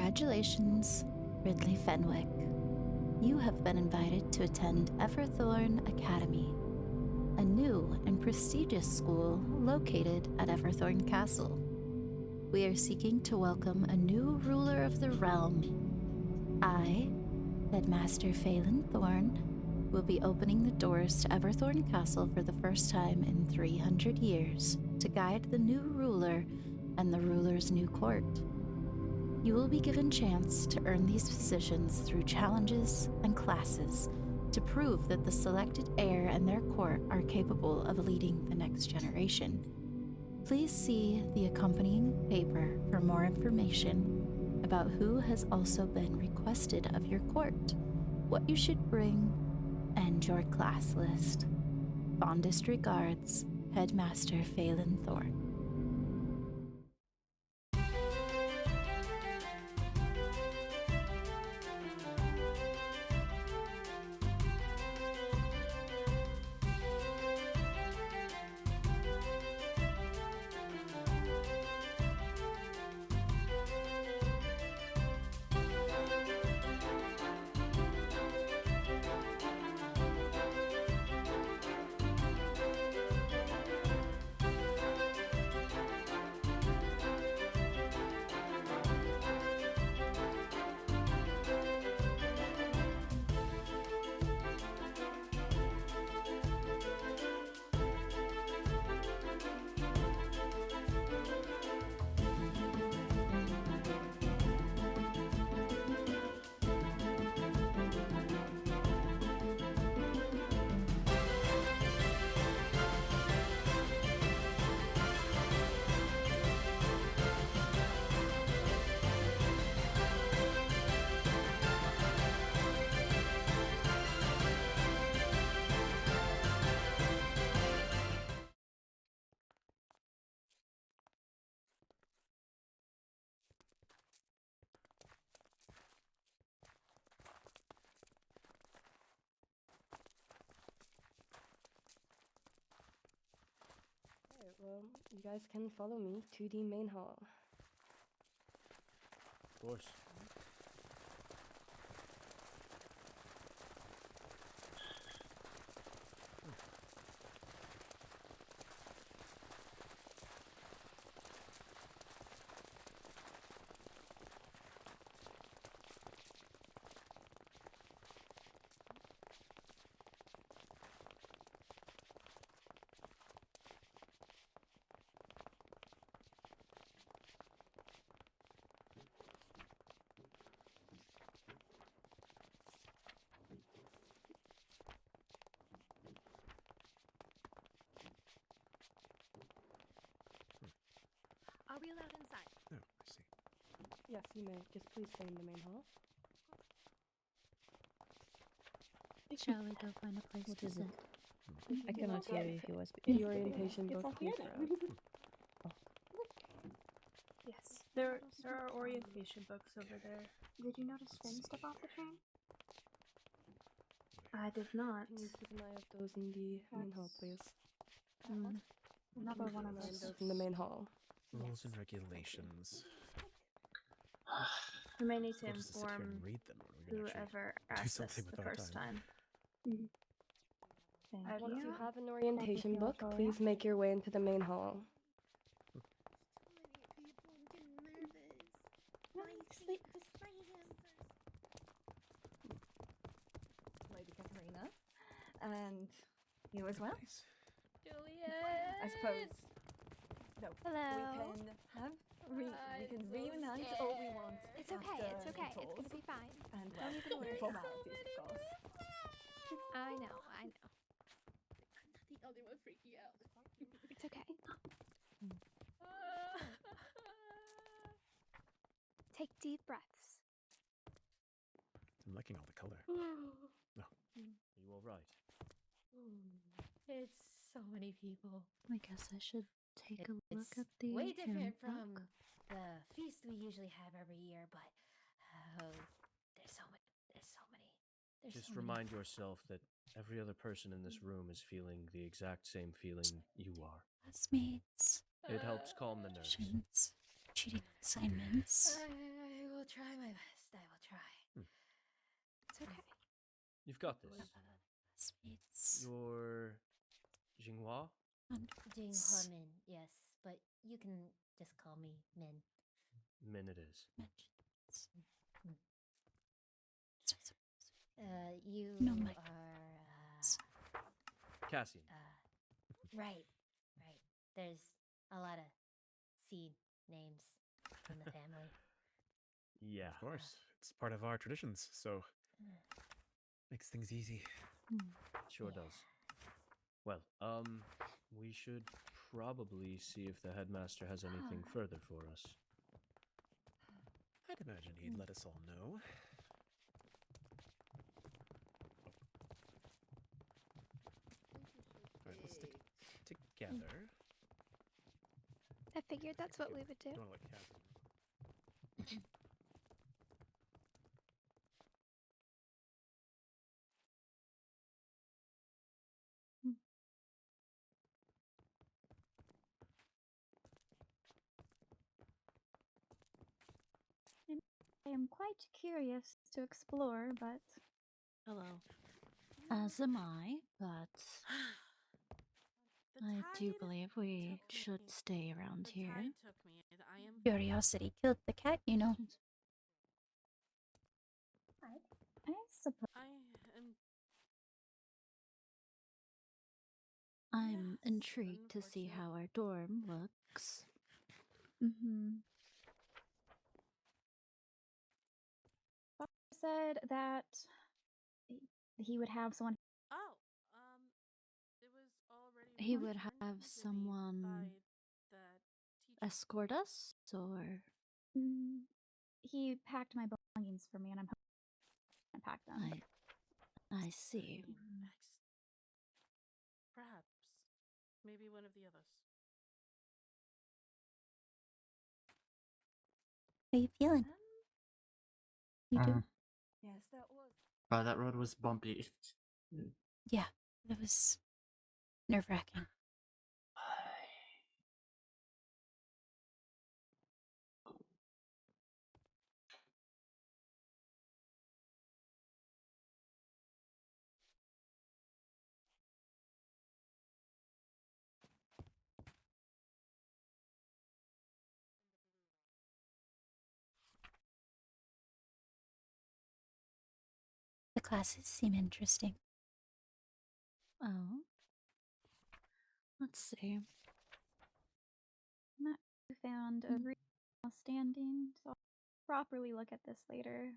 Congratulations, Ridley Fenwick. You have been invited to attend Everthorn Academy, a new and prestigious school located at Everthorn Castle. We are seeking to welcome a new ruler of the realm. I, Headmaster Phelan Thorne, will be opening the doors to Everthorn Castle for the first time in 300 years to guide the new ruler and the ruler's new court. You will be given chance to earn these positions through challenges and classes to prove that the selected heir and their court are capable of leading the next generation. Please see the accompanying paper for more information about who has also been requested of your court, what you should bring, and your class list. Fondest regards, Headmaster Phelan Thorne. Well, you guys can follow me to the main hall. Of course. Are we allowed inside? Oh, I see. Yes, you may. Just please stay in the main hall. Shall we go find a place to sit? I cannot hear you if you was. The orientation book, please grab. Yes. There are orientation books over there. Did you notice Finn step off the train? I did not. Can you keep an eye out those in the main hall, please? Another one of Keep an eye on those. those in the main hall. Rules and regulations. We may need to We'll just sit here inform and read them, or we're gonna whoever do asked us something the with our first time. Thank Once you. you have an orientation you, book, Victoria. please make your way into the main hall. Lady Katarina, and you as well. Nice. Juliet. I suppose. No. Hello. We can reunite all we want. It's okay. after It's okay. the It's gonna tours. be fine. And Don't even worry. formalities, of course. I know. The other one freaking out. It's okay. Take deep breaths. I'm liking all the color. Are you all right? It's so many people. I guess I should take a look It's at the way different handbook. from the feast we usually have every year, but there's so many. Just remind yourself that every other person in this room is feeling the exact same feeling you are. Classmates, It helps calm the nerves. cheating assignments. I will will try my best. I will try. It's okay. You've got this. Sweets. You're Jinghua? Jinghua Min, yes, but you can just call me Min. Min it is. You No, my are Cassian. right. There's a lot of seed names in the family. Yeah. Of course, it's part of our traditions, so makes things easy. Sure does. Well, we should probably see if the headmaster has anything further for us. I'd imagine he'd let us all know. Alright, let's stick together. I figured that's what we would do. Don't wanna let Cassian. I am quite curious to explore, but Hello. As am I, but I do believe we should stay around here. Curiosity killed the cat, you know. I suppose. I'm intrigued to see how our dorm looks. Father said that he would have someone. It was already. He would mentioned have to me someone by the teacher. escort us, or He packed my belongings for me, and I'm hoping to pack them. I see. Perhaps. Maybe one of the others. How you feeling? You do? Yes, that was. That road was bumpy. Yeah, that was nerve-wracking. The classes seem interesting. Oh. Let's see. I found a green standing, so I'll properly look at this later.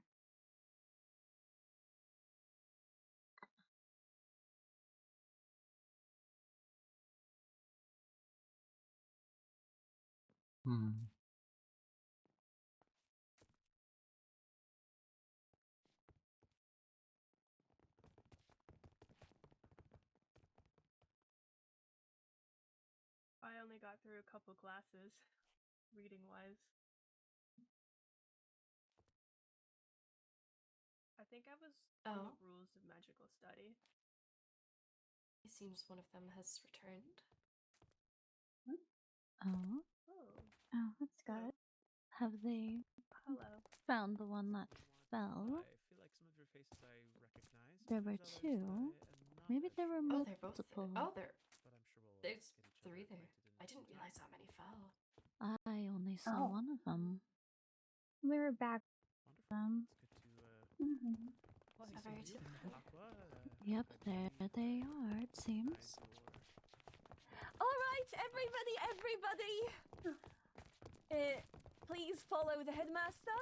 I only got through a couple classes, reading-wise. I think I was on the rules of magical study. It seems one of them has returned. Oh. Oh, that's good. Have they found the one that fell? I feel like some of your faces I recognize. There were There's others two. that I am not Maybe as there were sure. They're both multiple. there. Oh, there. But I'm sure we'll There's get each other 3 there. acquainted in I didn't due realize time. how many fell. I only saw one of them. We were back with Wonderful. them. It's good to So very typical. Aqua, Yep, I there believe, they are, it seems. All right, everybody. Please follow the headmaster.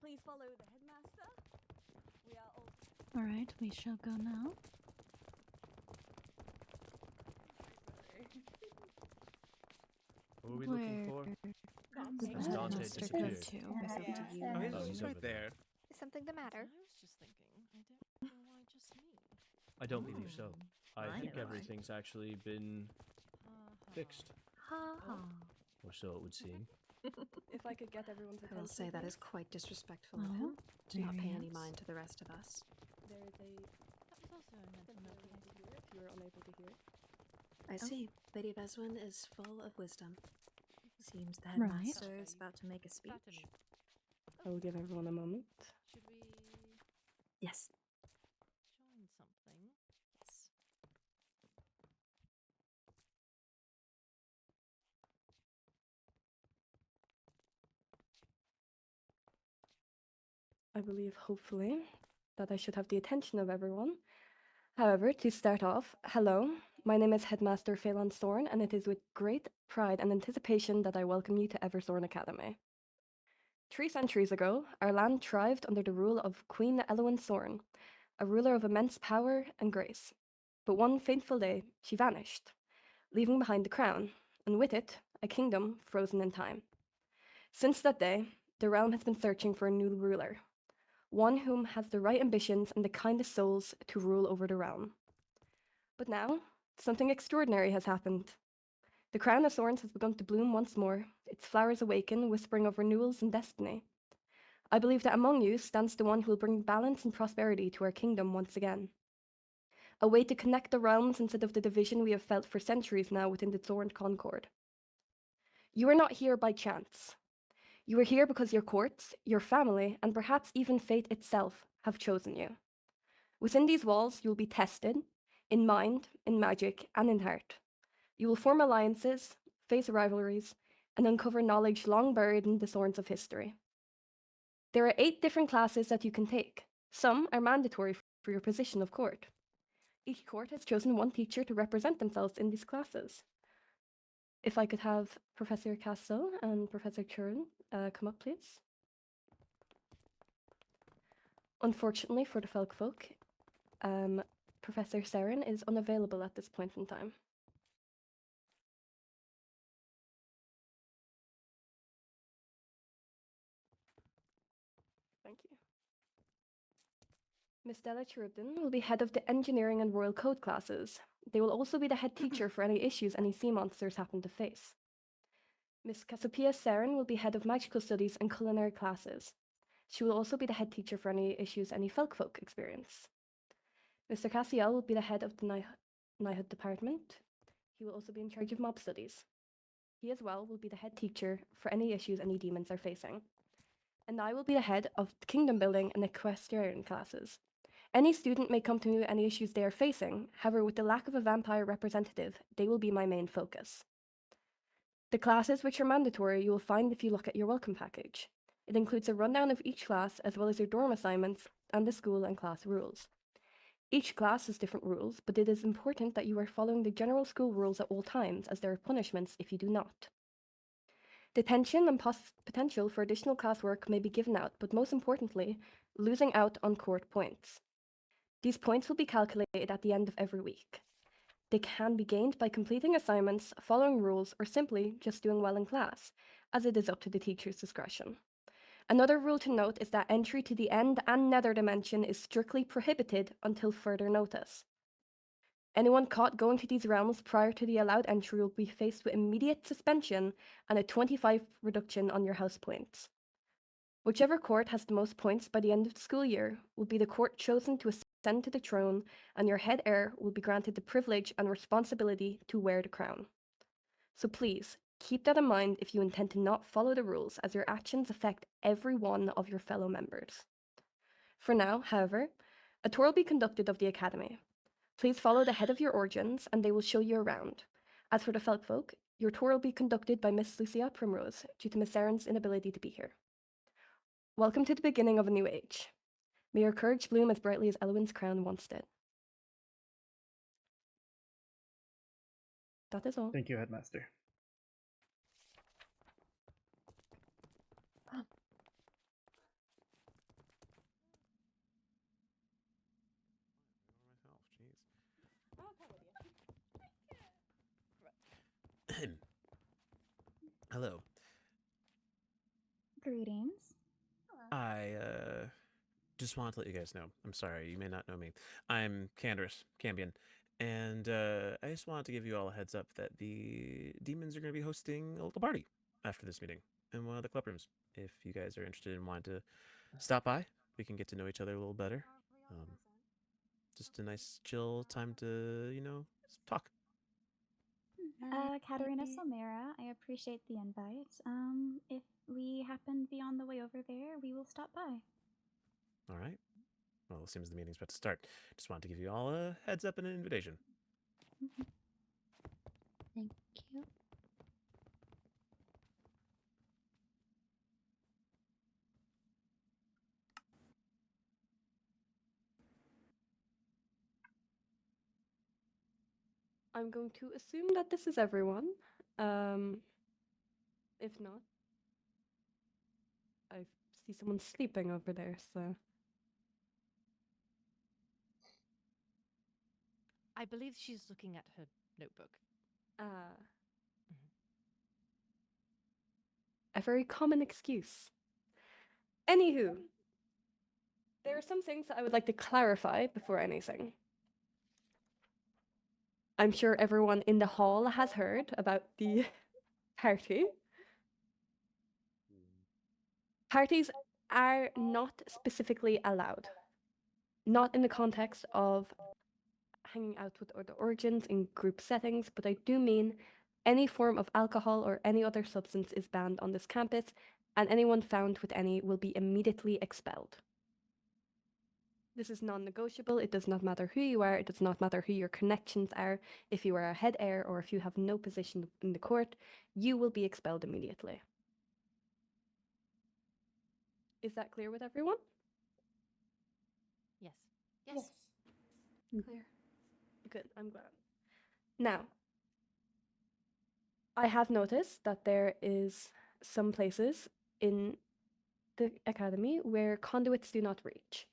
Please follow the headmaster. We are all. Alright, we shall go now. What are we looking for? Did the Has Dante headmaster go disappeared? to? Oh, he's over right there. Is something the matter? I was just thinking. I don't know why just me. I don't believe so. I I think know why. everything's actually been fixed. Ha ha. Or so it would seem. If I could get everyone's I attention. will say that is quite disrespectful of Oh, him to not pay any serious? mind to the rest of us. There is a. That was also a mental note. If you were unable to hear. I see. Lady Beswin is full of wisdom. Seems the Right. headmaster is about to make a speech. I will give everyone a moment. Should we Yes. join something? I believe, hopefully, that I should have the attention of everyone. However, to start off, hello, my name is Headmaster Phelan Thorn, and it is with great pride and anticipation that I welcome you to Everthorn Academy. 3 centuries ago, our land thrived under the rule of Queen Elwyn Thorn, a ruler of immense power and grace. But one fateful day, she vanished, leaving behind the crown, and with it, a kingdom frozen in time. Since that day, the realm has been searching for a new ruler, one whom has the right ambitions and the kindest souls to rule over the realm. But now, something extraordinary has happened. The crown of thorns has begun to bloom once more, its flowers awaken, whispering of renewals and destiny. I believe that among you stands the one who will bring balance and prosperity to our kingdom once again. A way to connect the realms instead of the division we have felt for centuries now within the Thorn Concord. You are not here by chance. You are here because your courts, your family, and perhaps even fate itself have chosen you. Within these walls, you will be tested, in mind, in magic, and in heart. You will form alliances, face rivalries, and uncover knowledge long buried in the thorns of history. There are 8 different classes that you can take. Some are mandatory for your position of court. Each court has chosen one teacher to represent themselves in these classes. If I could have Professor Castle and Professor Curran come up, please. Unfortunately for the Folk, Professor Saren is unavailable at this point in time. Thank you. Miss Della Cherubin will be head of the Engineering and Royal Code classes. They will also be the head teacher for any issues any sea monsters happen to face. Miss Cassiopeia Saren will be head of Magical Studies and Culinary classes. She will also be the head teacher for any issues any folk experience. Mr. Cassiel will be the head of the Knighthood department. He will also be in charge of mob studies. He as well will be the head teacher for any issues any demons are facing. And I will be the head of the Kingdom Building and Equestrian classes. Any student may come to me with any issues they are facing, however, with the lack of a vampire representative, they will be my main focus. The classes which are mandatory you will find if you look at your welcome package. It includes a rundown of each class as well as your dorm assignments and the school and class rules. Each class has different rules, but it is important that you are following the general school rules at all times, as there are punishments if you do not. Detention and potential for additional classwork may be given out, but most importantly, losing out on court points. These points will be calculated at the end of every week. They can be gained by completing assignments, following rules, or simply just doing well in class, as it is up to the teacher's discretion. Another rule to note is that entry to the end and nether dimension is strictly prohibited until further notice. Anyone caught going to these realms prior to the allowed entry will be faced with immediate suspension and a 25 reduction on your house points. Whichever court has the most points by the end of the school year will be the court chosen to ascend to the throne, and your head heir will be granted the privilege and responsibility to wear the crown. So please, keep that in mind if you intend to not follow the rules, as your actions affect every one of your fellow members. For now, however, a tour will be conducted of the academy. Please follow the head of your origins, and they will show you around. As for the folk, your tour will be conducted by Miss Lucia Primrose, due to Miss Saren's inability to be here. Welcome to the beginning of a new age. May your courage bloom as brightly as Elwyn's crown once did. That is all. Thank you, Headmaster. Hello. Greetings. I just wanted to let you guys know. I'm sorry, you may not know me. I'm Cambion, and I just wanted to give you all a heads up that the demons are going to be hosting a little party after this meeting in one of the club rooms. If you guys are interested in wanting to stop by, we can get to know each other a little better. Just a nice, chill time to, talk. Katerina Somera, I appreciate the invite. If we happen to be on the way over there, we will stop by. All right. Well, it seems the meeting's about to start. Just wanted to give you all a heads up and an invitation. Thank you. I'm going to assume that this is everyone. If not, I see someone sleeping over there, so. I believe she's looking at her notebook. A very common excuse. Anywho, there are some things that I would like to clarify before anything. I'm sure everyone in the hall has heard about the party. Parties are not specifically allowed. Not in the context of hanging out with other origins in group settings, but I do mean any form of alcohol or any other substance is banned on this campus, and anyone found with any will be immediately expelled. This is non-negotiable. It does not matter who you are. It does not matter who your connections are. If you are a head heir or if you have no position in the court, you will be expelled immediately. Is that clear with everyone? Yes. Yes. Clear. Good, I'm glad. Now, I have noticed that there is some places in the academy where conduits do not reach.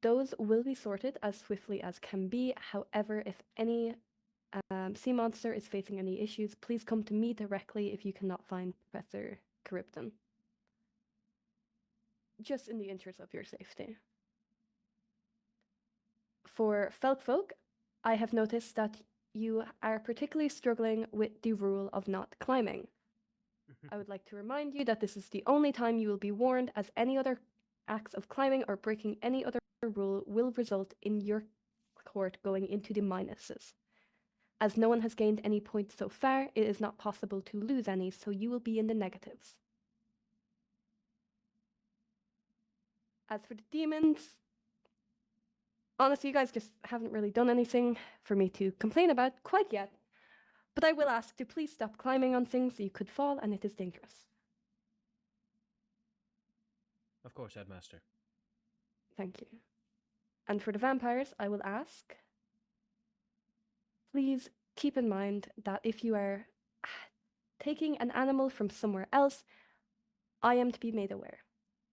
Those will be sorted as swiftly as can be. However, if any sea monster is facing any issues, please come to me directly if you cannot find Professor Charybdon. Just in the interest of your safety. For Felkfolk, I have noticed that you are particularly struggling with the rule of not climbing. I would like to remind you that this is the only time you will be warned, as any other acts of climbing or breaking any other rule will result in your court going into the minuses. As no one has gained any points so far, it is not possible to lose any, so you will be in the negatives. As for the demons, honestly, you guys just haven't really done anything for me to complain about quite yet. But I will ask to please stop climbing on things so you could fall, and it is dangerous. Of course, Headmaster. Thank you. And for the vampires, I will ask, please keep in mind that if you are taking an animal from somewhere else, I am to be made aware.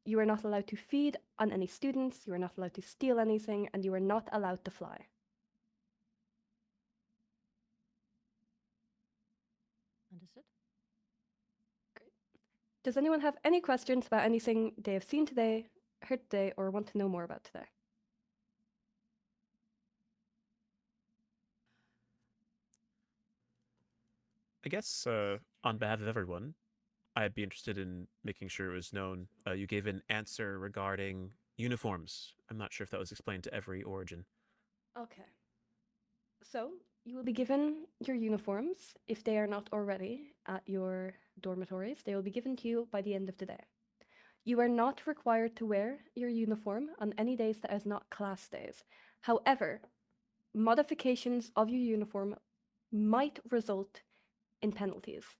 You are not allowed to feed on any students, you are not allowed to steal anything, and you are not allowed to fly. Understood. Great. Does anyone have any questions about anything they have seen today, heard today, or want to know more about today? I guess on behalf of everyone, I'd be interested in making sure it was known. You gave an answer regarding uniforms. I'm not sure if that was explained to every origin. Okay. So, you will be given your uniforms, if they are not already at your dormitories. They will be given to you by the end of the day. You are not required to wear your uniform on any days that is not class days. However, modifications of your uniform might result in penalties.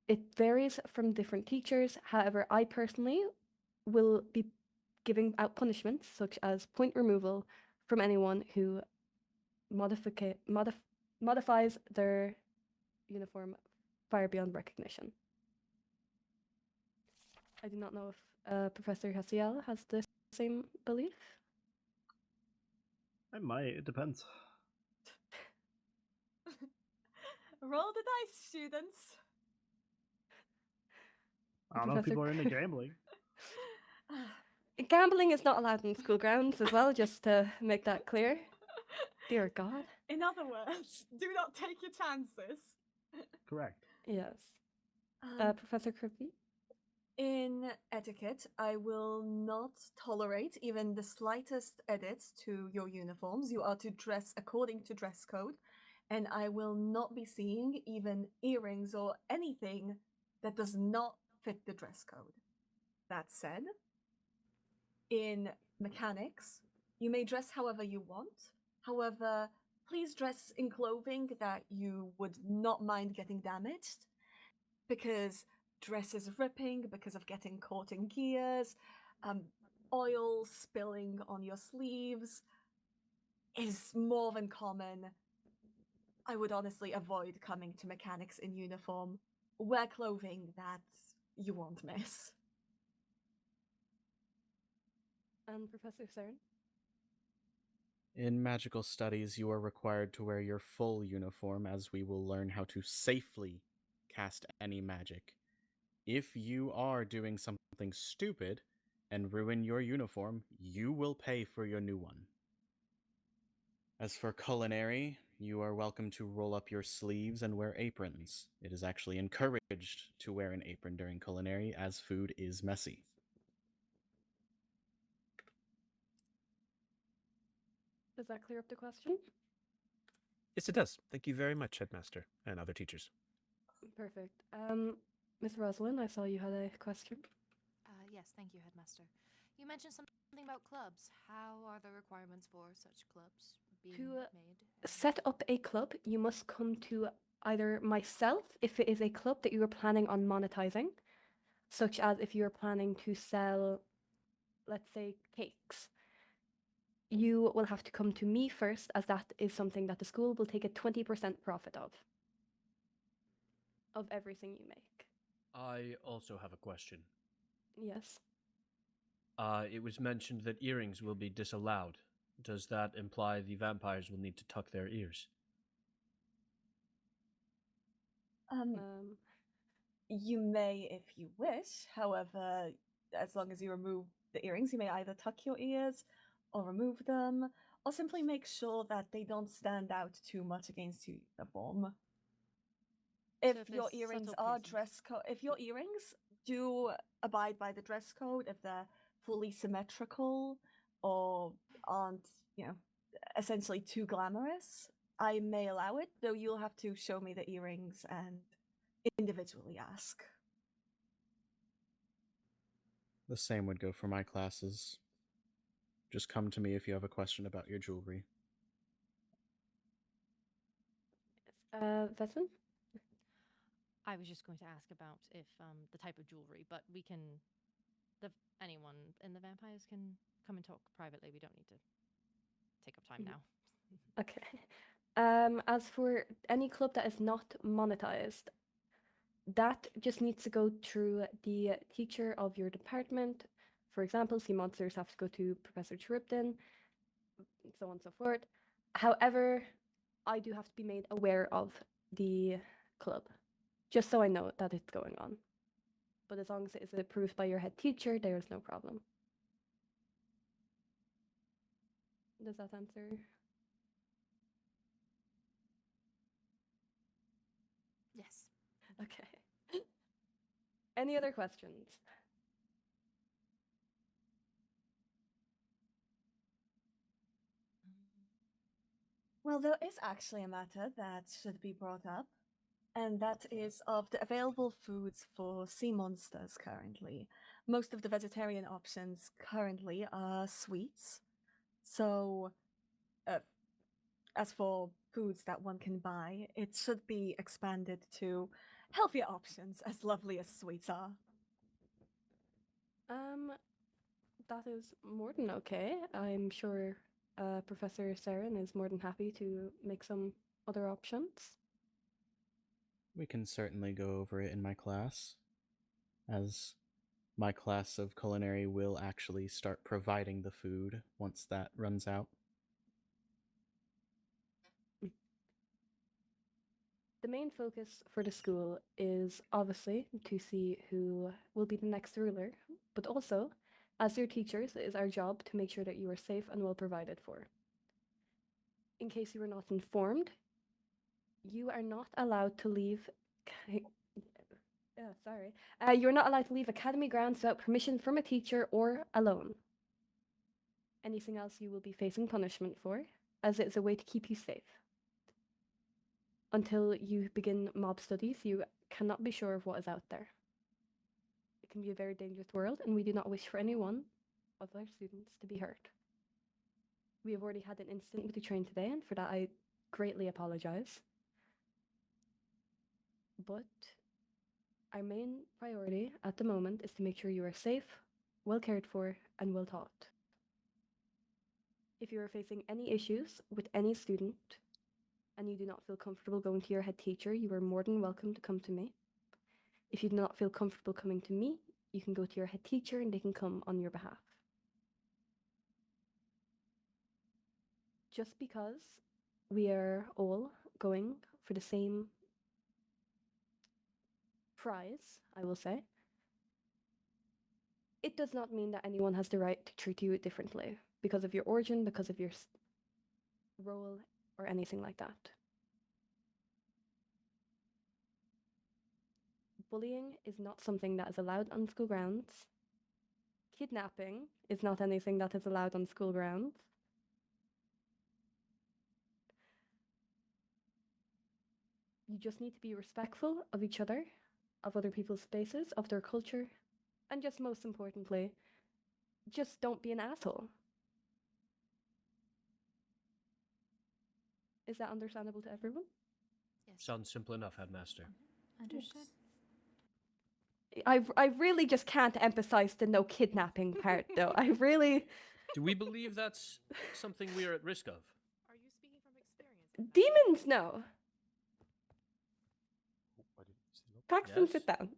It varies from different teachers. However, I personally will be giving out punishments such as point removal from anyone who modifies their uniform far beyond recognition. I do not know if Professor Hasiel has the same belief. I might, it depends. Roll the dice, students. I don't know if people are into gambling. Gambling is not allowed in school grounds as well, just to make that clear. Dear God. In other words, do not take your chances. Correct. Yes. Professor Kirby? In etiquette, I will not tolerate even the slightest edits to your uniforms. You are to dress according to dress code. and I will not be seeing even earrings or anything that does not fit the dress code. That said, in mechanics, you may dress however you want. However, please dress in clothing that you would not mind getting damaged, because dresses ripping because of getting caught in gears, oil spilling on your sleeves is more than common. I would honestly avoid coming to mechanics in uniform. Wear clothing that you won't miss. And Professor Cern? In magical studies, you are required to wear your full uniform, as we will learn how to safely cast any magic. If you are doing something stupid and ruin your uniform, you will pay for your new one. As for culinary, you are welcome to roll up your sleeves and wear aprons. It is actually encouraged to wear an apron during culinary, as food is messy. Does that clear up the question? Yes, it does. Thank you very much, Headmaster and other teachers. Perfect. Miss Rosalind, I saw you had a question. Yes, thank you, Headmaster. You mentioned something about clubs. How are the requirements for such clubs being To made? set up a club, you must come to either myself if it is a club that you are planning on monetizing, such as if you're planning to sell, let's say, cakes. You will have to come to me first, as that is something that the school will take a 20% profit of everything you make. I also have a question. Yes. It was mentioned that earrings will be disallowed. Does that imply the vampires will need to tuck their ears? You may if you wish. However, as long as you remove the earrings, you may either tuck your ears or remove them, or simply make sure that they don't stand out too much against your uniform. If your earrings are dress code, if your earrings do abide by the dress code, if they're fully symmetrical or aren't, essentially too glamorous, I may allow it, though you'll have to show me the earrings and individually ask. The same would go for my classes. Just come to me if you have a question about your jewelry. Vesman? I was just going to ask about if the type of jewelry, but we can, anyone in the vampires can come and talk privately. We don't need to take up time now. Okay. As for any club that is not monetized, that just needs to go through the teacher of your department. For example, sea monsters have to go to Professor Charybdin, so on and so forth. However, I do have to be made aware of the club, just so I know that it's going on. But as long as it is approved by your head teacher, there is no problem. Does that answer? Yes. Okay. Any other questions? Well, there is actually a matter that should be brought up, and that is of the available foods for sea monsters currently. Most of the vegetarian options currently are sweets. So, as for foods that one can buy, it should be expanded to healthier options, as lovely as sweets are. That is more than okay. I'm sure Professor Saren is more than happy to make some other options. We can certainly go over it in my class, as my class of culinary will actually start providing the food once that runs out. The main focus for the school is obviously to see who will be the next ruler, but also, as your teachers, it is our job to make sure that you are safe and well provided for. In case you were not informed, you are not allowed to leave. You're not allowed to leave academy grounds without permission from a teacher or alone. Anything else you will be facing punishment for, as it is a way to keep you safe. Until you begin mob studies, you cannot be sure of what is out there. It can be a very dangerous world, and we do not wish for anyone of our students to be hurt. We have already had an incident with the train today, and for that I greatly apologize. But our main priority at the moment is to make sure you are safe, well cared for, and well taught. If you are facing any issues with any student and you do not feel comfortable going to your head teacher, you are more than welcome to come to me. If you do not feel comfortable coming to me, you can go to your head teacher and they can come on your behalf. Just because we are all going for the same prize, I will say, it does not mean that anyone has the right to treat you differently because of your origin, because of your role, or anything like that. Bullying is not something that is allowed on school grounds. Kidnapping is not anything that is allowed on school grounds. You just need to be respectful of each other, of other people's spaces, of their culture, and just most importantly, just don't be an asshole. Is that understandable to everyone? Yes. Sounds simple enough, Headmaster. Understood. I really just can't emphasize the no kidnapping part, though. I really... Do we believe that's something we are at risk of? Are you speaking from experience? Demons, no. Paxton, Yes? sit down.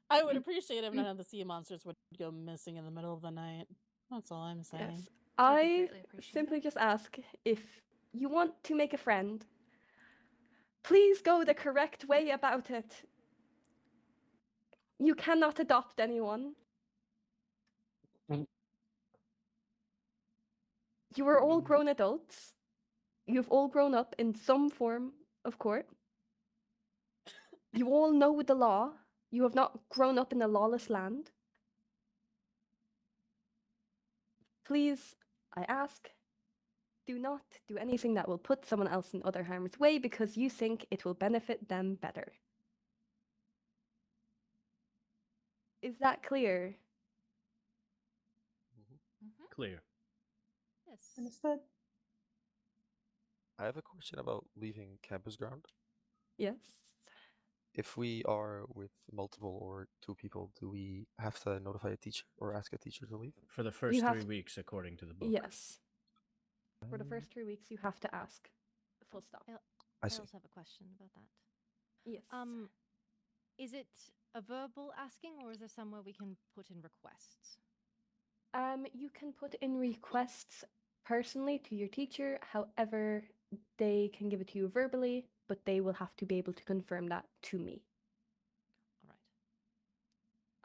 I would appreciate if none of the sea monsters would go missing in the middle of the night. That's all I'm saying. Yes. I simply just ask, if you want to make a friend, please go the correct way about it. You cannot adopt anyone. You are all grown adults. You've all grown up in some form of court. You all know the law. You have not grown up in a lawless land. Please, I ask, do not do anything that will put someone else in other harm's way because you think it will benefit them better. Is that clear? Clear. Yes. Understood. I have a question about leaving campus ground. Yes. If we are with multiple or 2 people, do we have to notify a teacher or ask a teacher to leave? For the first 3 weeks, according to the book. Yes. For the first 3 weeks, you have to ask. Full stop. I also have a question about that. Yes. Is it a verbal asking, or is there somewhere we can put in requests? You can put in requests personally to your teacher. However, they can give it to you verbally, but they will have to be able to confirm that to me.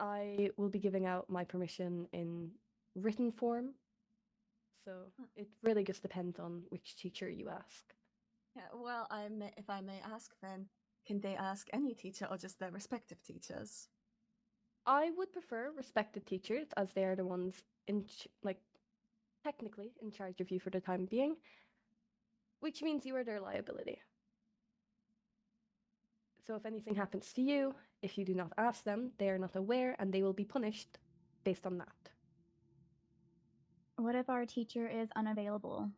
All right. I will be giving out my permission in written form. So it really just depends on which teacher you ask. Yeah, well, if I may ask then, can they ask any teacher or just their respective teachers? I would prefer respected teachers, as they are the ones technically in charge of you for the time being, which means you are their liability. So if anything happens to you, if you do not ask them, they are not aware and they will be punished based on that. What if our teacher is unavailable?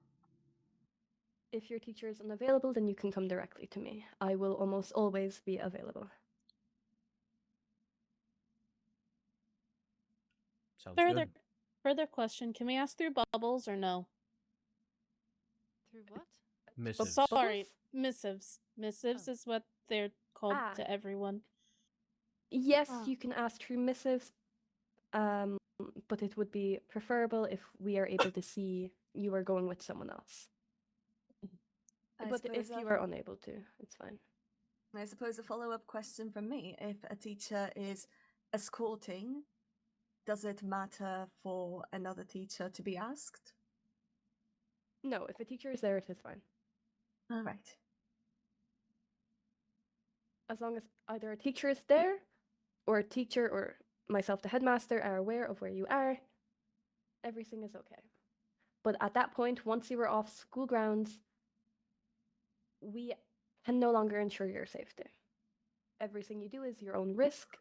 If your teacher is unavailable, then you can come directly to me. I will almost always be available. Sounds Further, good. further question: can we ask through bubbles or no? Through what? Missives. Oh, sorry, missives. Missives is what they're called to everyone. Yes, you can ask through missives, but it would be preferable if we are able to see you are going with someone else. But if you are unable to, it's fine. I suppose a follow-up question from me. If a teacher is escorting, does it matter for another teacher to be asked? No, if a teacher is there, it is fine. All right. As long as either a teacher is there, or a teacher or myself, the headmaster, are aware of where you are, everything is okay. But at that point, once you are off school grounds, we can no longer ensure your safety. Everything you do is your own risk.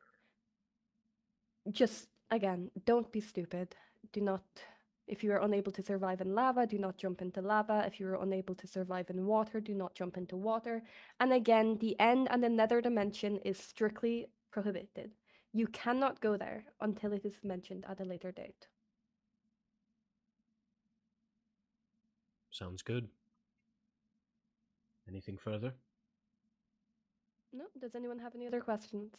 Just, again, don't be stupid. Do not, if you are unable to survive in lava, do not jump into lava. If you are unable to survive in water, do not jump into water. And again, the end and the nether dimension is strictly prohibited. You cannot go there until it is mentioned at a later date. Sounds good. Anything further? No? Does anyone have any other questions?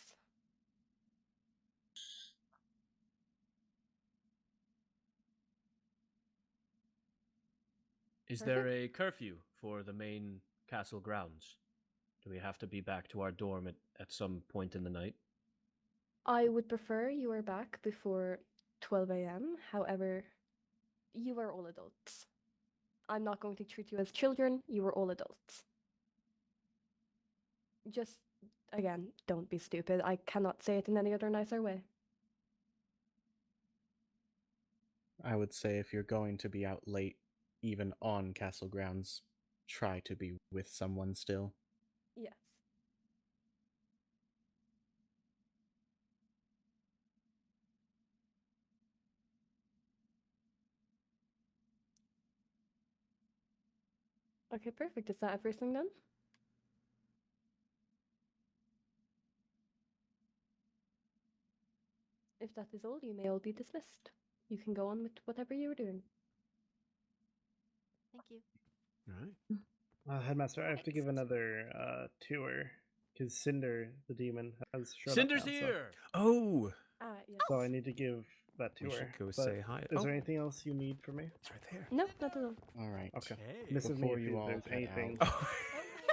Is there a curfew for the main castle grounds? Do we have to be back to our dorm at some point in the night? I would prefer you were back before 12 a.m. However, you are all adults. I'm not going to treat you as children. You are all adults. Just, again, don't be stupid. I cannot say it in any other nicer way. I would say if you're going to be out late, even on castle grounds, try to be with someone still. Yes. Okay, perfect. Is that everything then? If that is all, you may all be dismissed. You can go on with whatever you were doing. Thank you. All right. Headmaster, I have to give another tour because Cinder, the demon, has showed Cinder's up now, here! Oh! Yes. So I need to give that We tour. should go but say hi. Is there Oh. anything else you need from me? It's right there. No, not at all. All right. Okay. Okay. Miss with me Before if you all there's head anything out,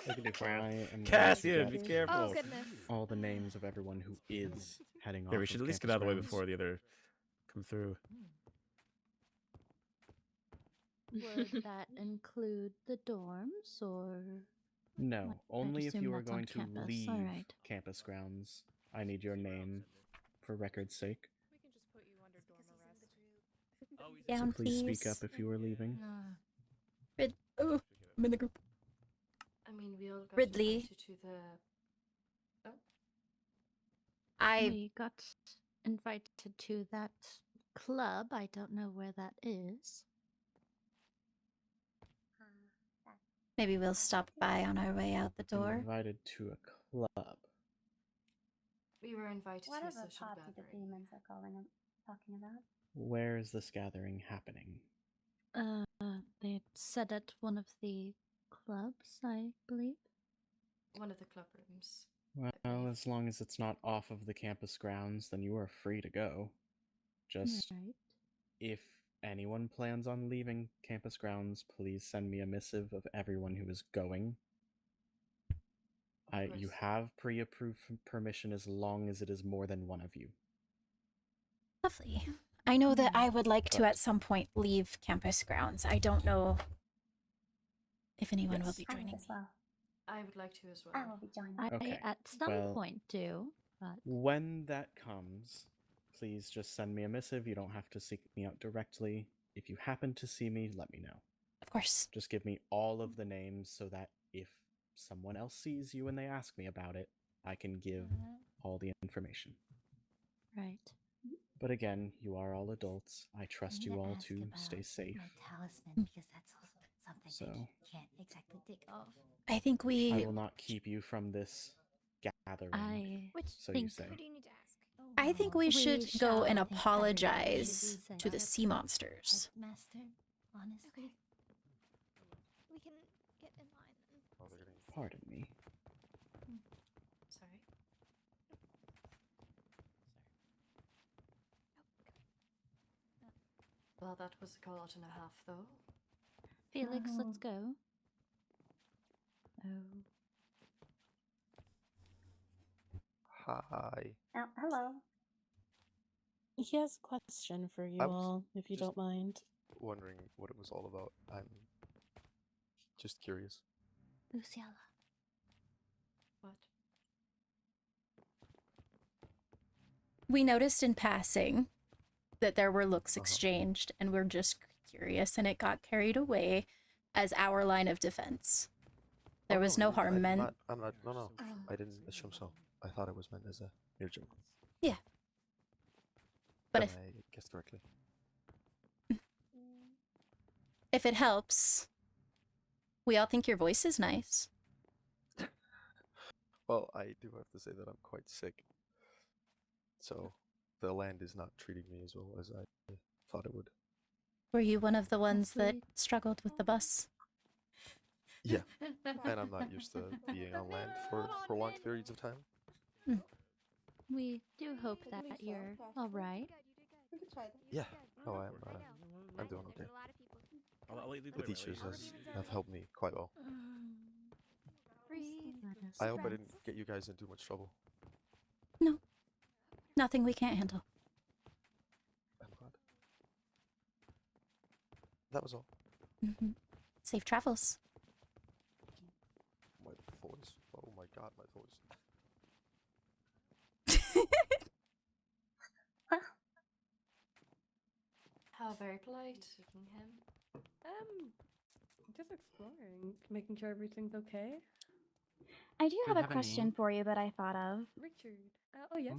I can do for you. I am going to Cassian, get be careful. Oh, goodness. all the names of everyone who is heading off. Yeah, we should of at least get campus out of the way grounds. before the other come through. Would that include the dorms or? No, Like, I only if assume you are that's on going to campus, leave alright. campus grounds. I need your name for record's sake. Down, So please speak please. up if you are leaving. Oh, I'm in the group. I mean, we all got Ridley. invited to the. Oh, We got invited to that club. I don't know where that is. Maybe we'll stop by on our way out the door. Invited to a club. we were invited to a Whatever social party the gathering. demons are talking about. Where is this gathering happening? They said at one of the clubs, I believe. One of the club rooms. Well, as long as it's not off of the campus grounds, then you are free to go. Just Right. if anyone plans on leaving campus grounds, please send me a missive of everyone who is going. You have pre-approved permission as long as it is more than one of you. Lovely. I know that I would like to at some point leave campus grounds. I don't know if anyone will be joining me. I would like to as well. I will be joining. Okay, I at some well, point do, but when that comes, please just send me a missive. You don't have to seek me out directly. If you happen to see me, let me know. Of course. Just give me all of the names so that if someone else sees you and they ask me about it, I can give all the information. right. But again, you are all adults. I trust you all to stay safe. My talisman, because that's also something So that you can't exactly take off. I think I we. will not keep you from this gathering. So you think- say. Who do you need to ask? I think we should shall. go and I think apologize everybody to the should sea monsters. Master, honestly. We can get in line then. Pardon me. Sorry. Well, that was a lot and a half, though. Felix, let's go. Oh. Hi. Oh, hello. He has a question for you I was all, if you just don't mind. Wondering what it was all about. I'm just curious. Luciella. What? We noticed in passing that there were looks exchanged, and we're just curious, and it got carried away as our line of defense. There Oh, was no, no harm I'm meant. not. I'm not. No, no. I didn't assume so. I thought it was meant as a mere joke. Yeah. But Then I guessed correctly. if it helps, we all think your voice is nice. Well, I do have to say that I'm quite sick. So, the land is not treating me as well as I thought it would. Were you one of the ones that struggled with the bus? Yeah, and I'm not used to being on land for prolonged periods of time. We do hope that you're all right. Yeah, no, I'm doing okay. The teachers have helped me quite well. I hope I didn't get you guys in too much trouble. No. Nothing we can't handle. I'm glad. That was all. Safe travels. My voice. Oh my god, my voice. How very polite of him. Just exploring, making sure everything's okay. I do have a have a question name? for you that I thought of. Richard. Oh yes.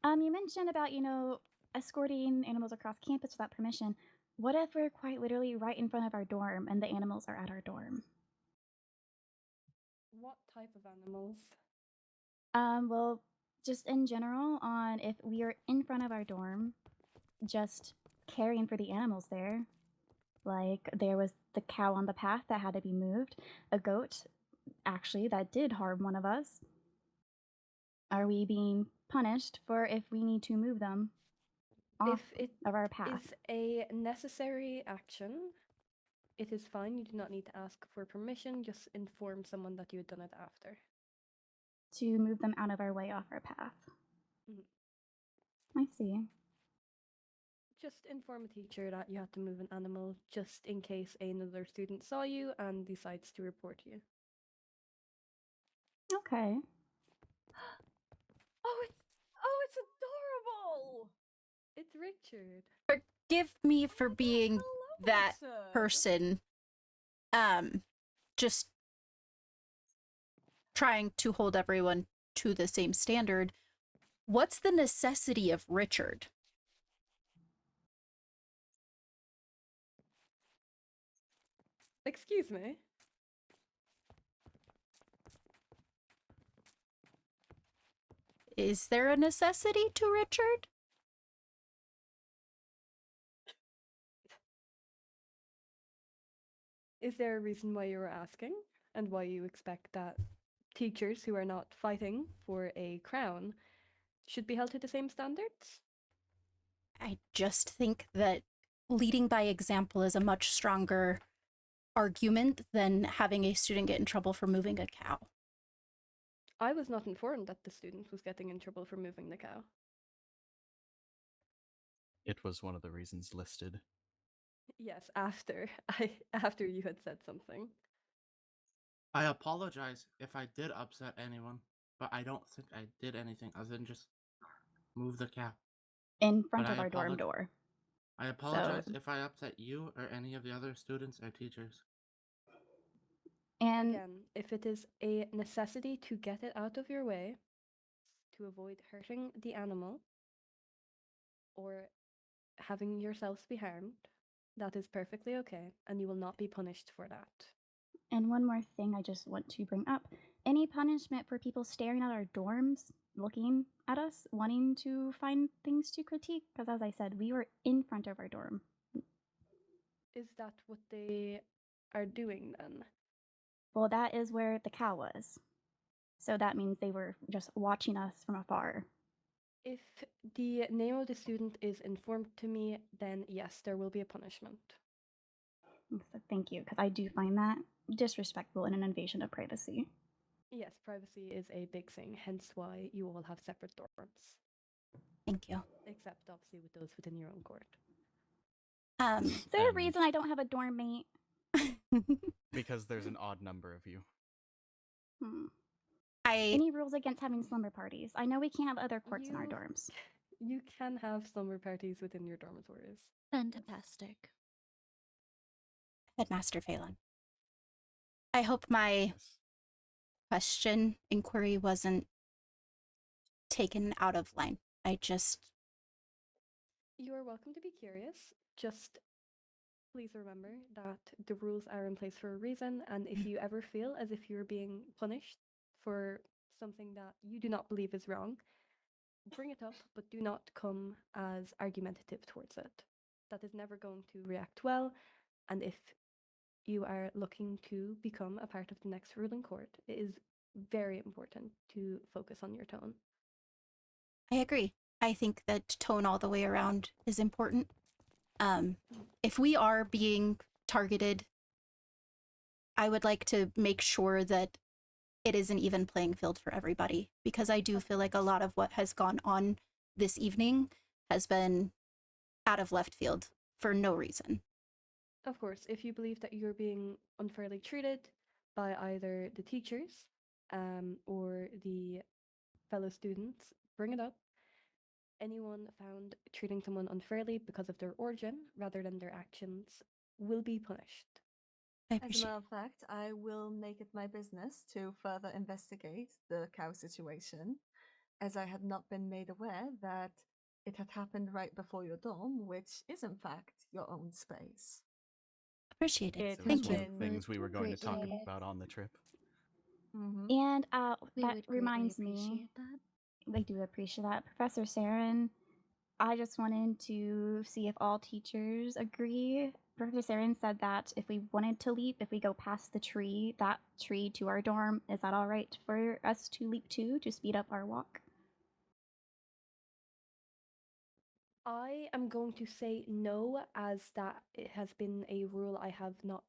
You mentioned about, escorting animals across campus without permission. What if we're quite literally right in front of our dorm and the animals are at our dorm? What type of animals? Well, just in general, on if we are in front of our dorm, just caring for the animals there. Like, there was the cow on the path that had to be moved, a goat, actually, that did harm one of us. Are we being punished for if we need to move them off If it of our path? is a necessary action, it is fine. You do not need to ask for permission. Just inform someone that you had done it after. To move them out of our way off our path. I see. Just inform a teacher that you have to move an animal just in case another student saw you and decides to report you. Okay. It's adorable! It's Richard. Forgive me for being that person. Just trying to hold everyone to the same standard. What's the necessity of Richard? Excuse me? Is there a necessity to Richard? Is there a reason why you were asking? And why you expect that teachers who are not fighting for a crown should be held to the same standards? I just think that leading by example is a much stronger argument than having a student get in trouble for moving a cow. I was not informed that the student was getting in trouble for moving the cow. It was one of the reasons listed. Yes, after you had said something. I apologize if I did upset anyone, but I don't think I did anything other than just move the cow. In front of our dorm door. I apologize if I upset you or any of the other students or teachers. And again, if it is a necessity to get it out of your way, to avoid hurting the animal, or having yourselves be harmed, that is perfectly okay, and you will not be punished for that. And one more thing I just want to bring up. Any punishment for people staring at our dorms, looking at us, wanting to find things to critique? Because as I said, we were in front of our dorm. Is that what they are doing then? Well, that is where the cow was. So that means they were just watching us from afar. If the name of the student is informed to me, then yes, there will be a punishment. So thank you, because I do find that disrespectful and an invasion of privacy. Yes, privacy is a big thing, hence why you all have separate dorms. Thank you. Except obviously with those within your own court. Is there a reason I don't have a dorm mate? Because there's an odd number of you. Any rules against having slumber parties? I know we can't have other courts in our dorms. You can have slumber parties within your dormitories. Fantastic. Headmaster Phelan. I hope my inquiry wasn't taken out of line. I just... You are welcome to be curious. Just please remember that the rules are in place for a reason, and if you ever feel as if you're being punished for something that you do not believe is wrong, bring it up, but do not come as argumentative towards it. That is never going to react well, and if you are looking to become a part of the next ruling court, it is very important to focus on your tone. I agree. I think that tone all the way around is important. If we are being targeted, I would like to make sure that it is an even playing field for everybody, because I do feel like a lot of what has gone on this evening has been out of left field for no reason. Of course, if you believe that you're being unfairly treated by either the teachers or the fellow students, bring it up. Anyone found treating someone unfairly because of their origin rather than their actions will be punished. As a matter of fact, I will make it my business to further investigate the cow situation, as I had not been made aware that it had happened right before your dorm, which is in fact your own space. Appreciate it. So Thank it's one you. of the things we were going to talk about on the trip. And We that would greatly reminds me, appreciate that. I do appreciate that. Professor Saren, I just wanted to see if all teachers agree. Professor Saren said that if we wanted to leap, if we go past the tree, that tree to our dorm, is that all right for us to leap to speed up our walk? I am going to say no, as that it has been a rule I have not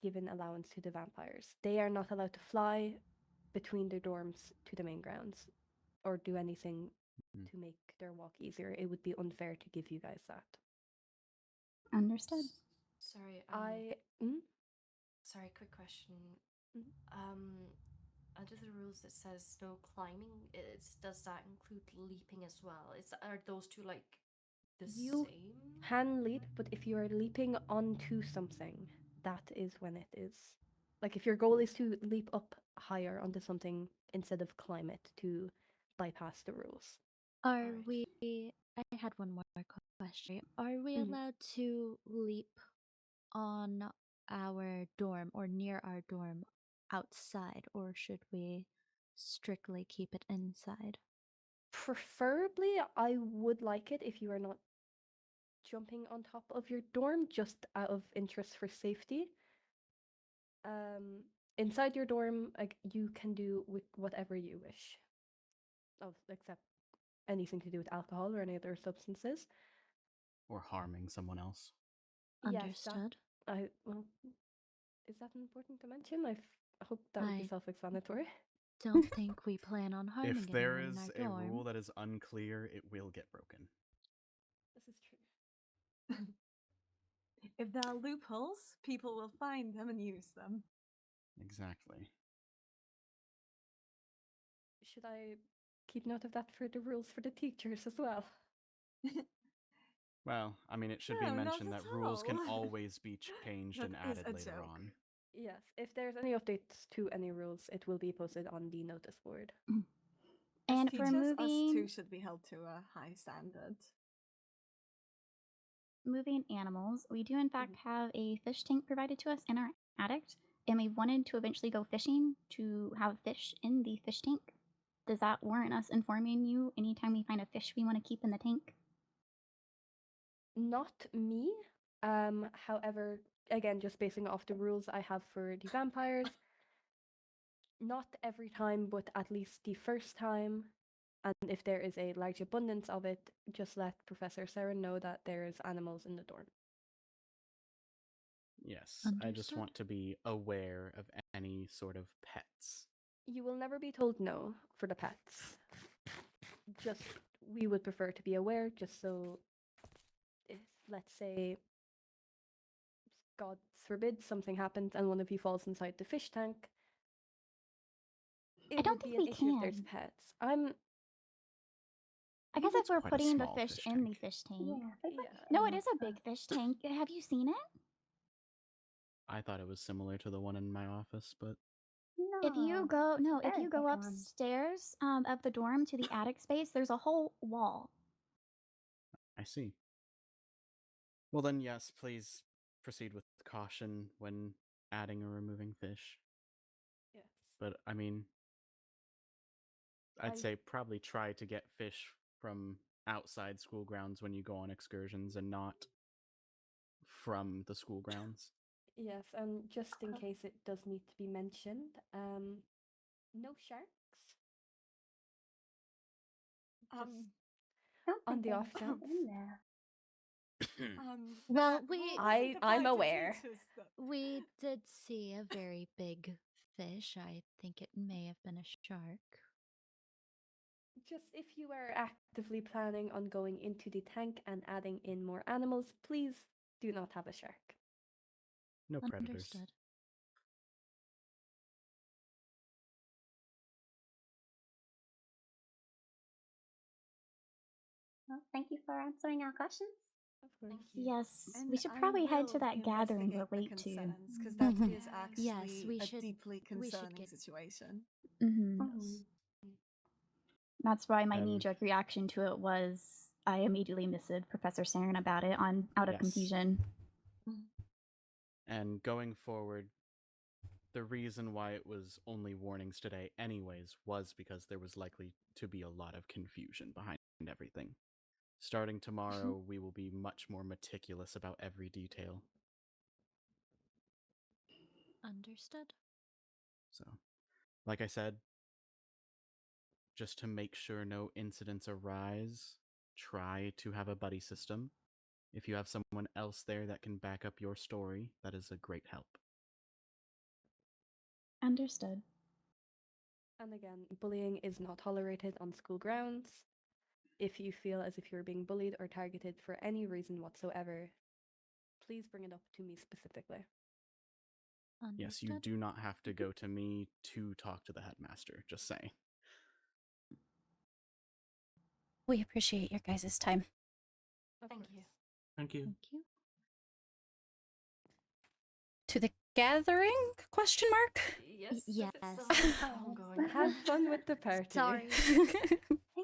given allowance to the vampires. They are not allowed to fly between their dorms to the main grounds or do anything to make their walk easier. It would be unfair to give you guys that. Understood. Sorry, Sorry, quick question. Mm-hmm. Under the rules it says no climbing. Does that include leaping as well? Are those two like the You same? can leap, but if you are leaping onto something, that is when it is. Like if your goal is to leap up higher onto something instead of climb it to bypass the rules. Are we? I had one more question. Are we Mhm. allowed to leap on our dorm or near our dorm outside, or should we strictly keep it inside? Preferably, I would like it if you are not jumping on top of your dorm, just out of interest for safety. Inside your dorm, like you can do with whatever you wish, except anything to do with alcohol or any other substances. Or harming someone else. Understood. Well, is that important to mention? I hope that would be I self-explanatory. don't think we plan on harming If there anyone in is our a dorm. rule that is unclear, it will get broken. This is true. If there are loopholes, people will find them and use them. Exactly. Should I keep note of that for the rules for the teachers as well? Well, I mean, it should No, be not mentioned that at rules can all. always be changed and That is added a later joke. on. Yes, if there's any updates to any rules, it will be posted on the notice board. And As for teachers, us moving too should be held to a high standard. moving animals, we do in fact have a fish tank provided to us in our attic, and we wanted to eventually go fishing to have fish in the fish tank. Does that warrant us informing you anytime we find a fish we want to keep in the tank? Not me. However, again, just basing off the rules I have for the vampires, not every time, but at least the first time. And if there is a large abundance of it, just let Professor Saren know that there's animals in the dorm. Yes, I just Understood. want to be aware of any sort of pets. You will never be told no for the pets. Just, we would prefer to be aware, just so if, let's say, God forbid, something happens and one of you falls inside the fish tank, it would be an issue if there's pets. I guess if we're quite a putting the small fish fish in the fish tank. Yeah. No, it is a big fish tank. Have you seen it? I thought it was similar to the one in my office, but If you go it's a if very you go big one. upstairs of the dorm to the attic space, there's a whole wall. I see. Well then, yes, please proceed with caution when adding or removing fish. Yes. But I mean, I'd say probably try to get fish from outside school grounds when you go on excursions and not from the school grounds. Yes, and just in case it does need to be mentioned, no sharks. Just on the off chance. Well, I'm aware. We did see a very big fish. I think it may have been a shark. Just if you are actively planning on going into the tank and adding in more animals, please do not have a shark. No predators. Understood. Well, thank you for answering our questions. Thank you. Yes, And we should I probably head to will that gathering we're investigate the late to. concerns, because that Mhm. is actually Yes, we a should- deeply we should concerning get- situation. That's why my And- knee-jerk reaction to it was I immediately messaged Professor Saren about it out of Yes. confusion. And going forward, the reason why it was only warnings today anyways was because there was likely to be a lot of confusion behind everything. Starting tomorrow, we will be much more meticulous about every detail. Understood. So, like I said, just to make sure no incidents arise, try to have a buddy system. If you have someone else there that can back up your story, that is a great help. Understood. And again, bullying is not tolerated on school grounds. If you feel as if you're being bullied or targeted for any reason whatsoever, please bring it up to me specifically. Yes, you do not have to go to me to talk to the headmaster, just saying. We appreciate your guys' time. Thank you. Thank you. Thank you. To the gathering? Question mark? Yes. Yes. Ongoing. Have fun with the party. Sorry.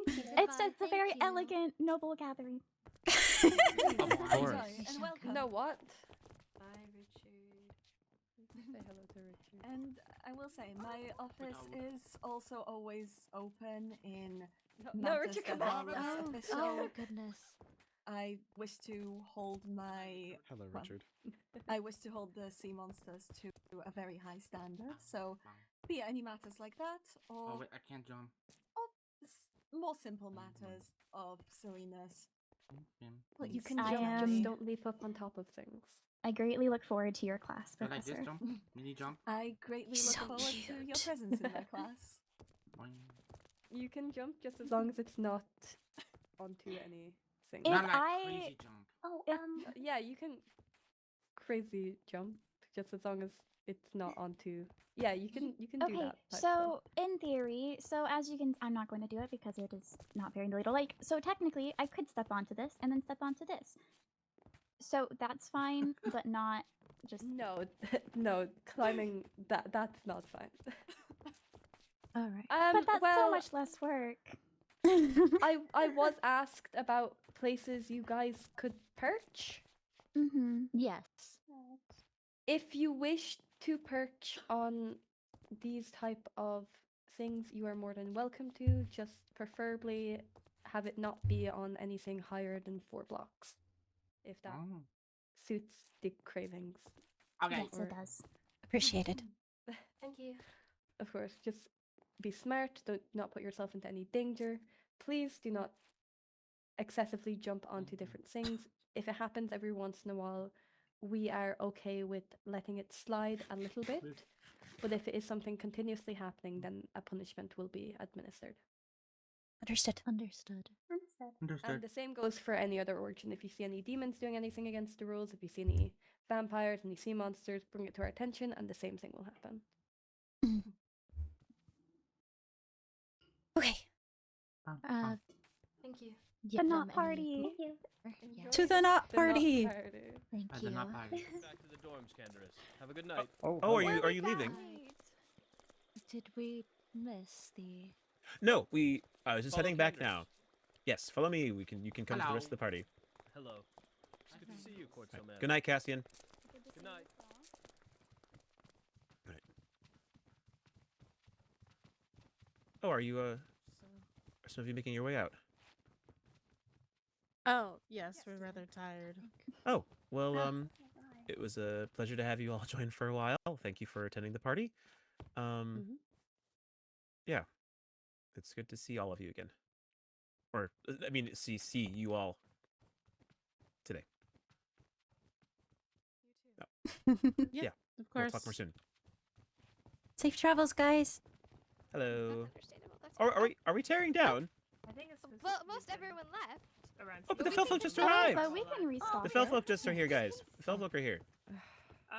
It's a very elegant, noble gathering. Of course. And welcome. You know what? Bye, Richard. Say hello to Richard. And I will say, my office is also always open in No, matters Richard, that come are on. less Oh, official. oh goodness. I wish to hold my Hello, well, Richard. I wish to hold the sea monsters to a very high standard. So, be it any matters like that, or Oh wait, I can't jump. more simple matters of silliness. Well, you Please, can I jump, am- just don't leap up on top of things. I greatly look forward to your class, Go like this, Professor. jump, mini jump. I greatly He's look so forward to your cute. presence in my class. Boing. You can jump just as long as it's not onto anything. If Not like I- crazy jump. Oh, Yeah, you can crazy jump just as long as it's not onto. Yeah, you can do Okay, that. type so in theory, as you can, I'm not going to do it because it is not very ladle-like. So technically, I could step onto this and then step onto this. So that's fine, but not just. No, no, climbing that's not fine. All right. Um, But that's well- so much less work. I was asked about places you guys could perch. Mm-hmm. Yes. If you wish to perch on these type of things, you are more than welcome to. Just preferably have it not be on anything higher than 4 blocks, if that Oh. suits the cravings. Okay. Yes, it does. Appreciated. Thank you. Of course, just be smart. Do not put yourself into any danger. Please do not excessively jump onto different things. If it happens every once in a while, we are okay with letting it slide a little bit. But if it is something continuously happening, then a punishment will be administered. Understood. Understood. And Understood. the same goes for any other origin. If you see any demons doing anything against the rules, if you see any vampires, any sea monsters, bring it to our attention, and the same thing will happen. Okay. Thank you. Give But not them any- party. thank you. Yes. To the not The not party. Thank I you. did not buy it. Back to the dorms, Candaris. Have a good night. Oh, are you leaving? Did we miss the? No, I was just Follow heading back Candace. now. Yes, follow me. You can come with the rest of the party. Hello. It's good to see you, Court Salman. Good night, Cassian. Good night. Right. Oh, are you are some of you making your way out? Oh, yes, we're rather tired. Oh, well, it was a pleasure to have you all join for a while. Thank you for attending the party. Yeah, it's good to see all of you again. Or, I mean, see you all today. Yeah, of we'll course. talk more soon. Safe travels, guys. Hello. Understandable. That's Are we tearing down? I think it's because well, most everyone left. Oh, but the we Felfolk can just just- arrived. But we can restock The it. Felfolk just are here, guys. The Felfolk are here.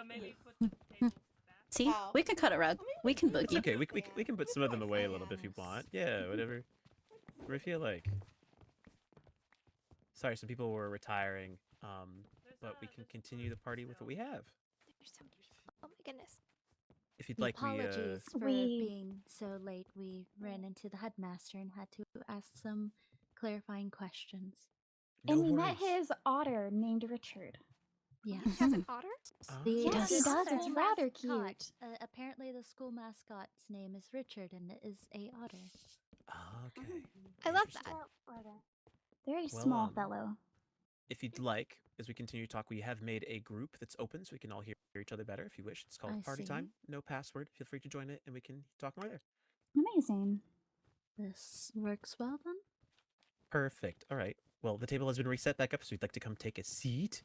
Maybe put the table back. See, we can cut a rug. We can It's boogie. okay. We can put some of them away a little bit if you want. Yeah, whatever you feel like. Sorry, some people were retiring, but we can continue the party with what we have. There's so many people. Oh my goodness. If you'd like, Apologies for we- being so late. We ran into the headmaster and had to ask some clarifying questions. And we met his otter named Richard. Yes. He has an otter? Yes, he does. It's school rather mascot. cute. Apparently, the school mascot's name is Richard, and it is a otter. Okay. I love that. Very Well, small fellow. If you'd like, as we continue to talk, we have made a group that's open so we can all hear each other better if you wish. It's called I Party see. Time. No password. Feel free to join it and we can talk more there. Amazing. This works well then? Perfect. All right. Well, the table has been reset back up, so if you'd like to come take a seat,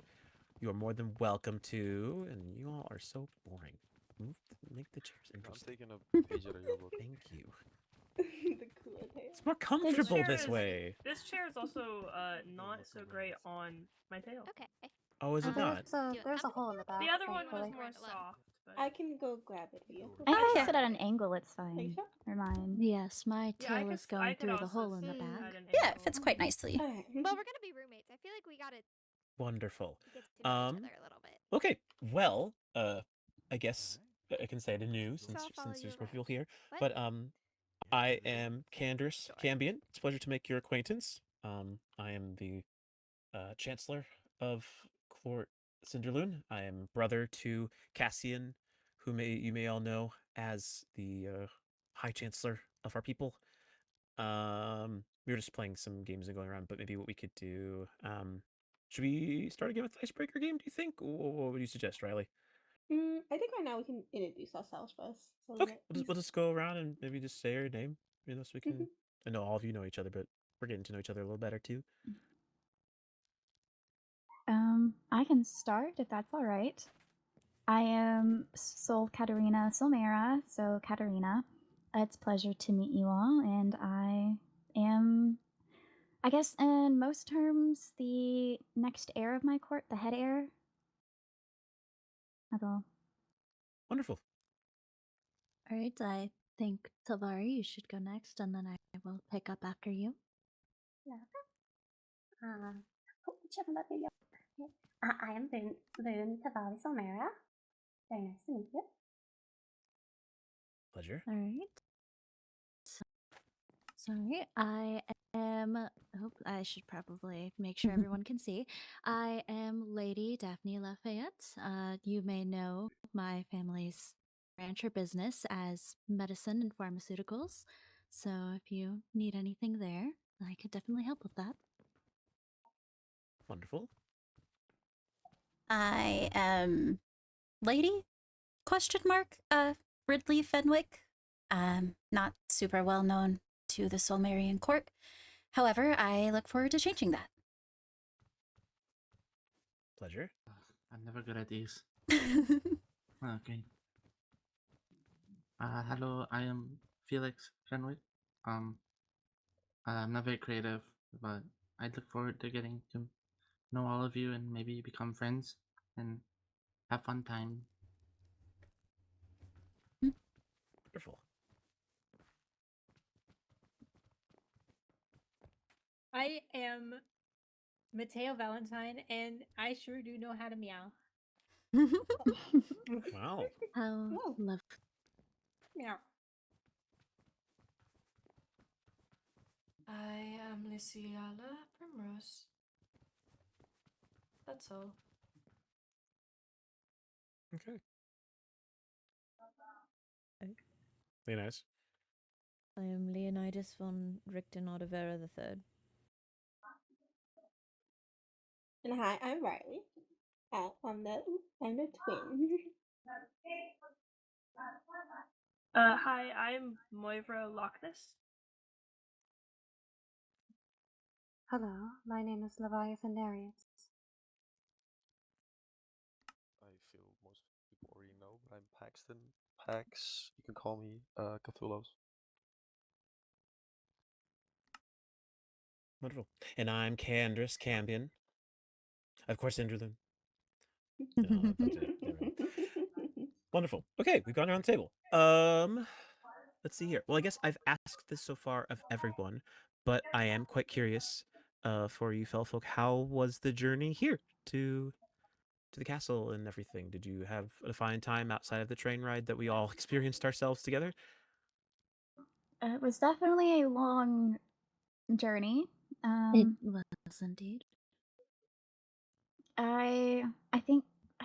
you are more than welcome to. And you all are so boring. Make the chairs interesting. I'm taking a page out of your book. Thank you. The cooler tail. It's more comfortable this way. This chair is also not so great on my tail. Okay. Oh, is it not? There's a hole in the back. The other one was thankfully. more soft. But... I can go grab it for you. I can sit at an angle, it's fine. sure? Or mine. Yes, my Yeah, I tail could is s- I going could through the also hole in the sit back. at an Yeah, it angle. fits quite nicely. Okay. Well, we're gonna be roommates. I feel like we gotta Wonderful. get to know each other a little bit. Okay. Well, I guess I can say it anew So I'll follow since you there's more around. people here. What? But I am Candace Cambion. It's a pleasure to make your acquaintance. I am the Chancellor of Clort Cinderloon. I am brother to Cassian, who you may all know as the High Chancellor of our people. We were just playing some games and going around, but maybe what we could do, should we start again with the icebreaker game, do you think? What would you suggest, Riley? I think right now we can introduce ourselves first. So Okay, we'll just go around and maybe just say our name, so we can. I know all of you know each other, but we're getting to know each other a little better too. I can start if that's all right. I am Sol Katerina Solmera, so Katerina. It's a pleasure to meet you all, and I am, I guess, in most terms, the next heir of my court, the head heir. That's all. Wonderful. All right, I think Tavari, you should go next, and then I will pick up after you. Yeah. Whichever that video. I am Loon Tavali Solmera. Very nice to meet you. Pleasure. All right. Sorry, I am. Oh, I should probably make sure everyone can see. I am Lady Daphne Lafayette. You may know my family's branch or business as medicine and pharmaceuticals. So if you need anything there, I could definitely help with that. Wonderful. I am Lady? Question mark? Ridley Fenwick. Not super well known to the Solmerian court. However, I look forward to changing that. Pleasure. I'm never good at these. Okay. Hello, I am Felix Fenwick. I'm not very creative, but I look forward to getting to know all of you and maybe become friends and have fun time. Wonderful. I am Mateo Valentine, and I sure do know how to meow. Wow. How lovely. Meow. I am Lysiala Primrose. That's all. Okay. Leonidas. I am Leonidas von Richten Odivera III. And hi, I'm Riley. I'm the twin. Hi, I'm Moira Loch Ness. Hello, my name is Leviathan Darius. I feel most people already know, but I'm Paxton. Pax, you can call me Cthulhu's. Wonderful. And I'm Candris Cambion. Of course, Inderloon. No, wonderful. Okay, we've gone around the table. Let's see here. Well, I guess I've asked this so far of everyone, but I am quite curious for you fellow folk. How was the journey here to the castle and everything? Did you have a fine time outside of the train ride that we all experienced ourselves together? It was definitely a long journey. It was indeed. I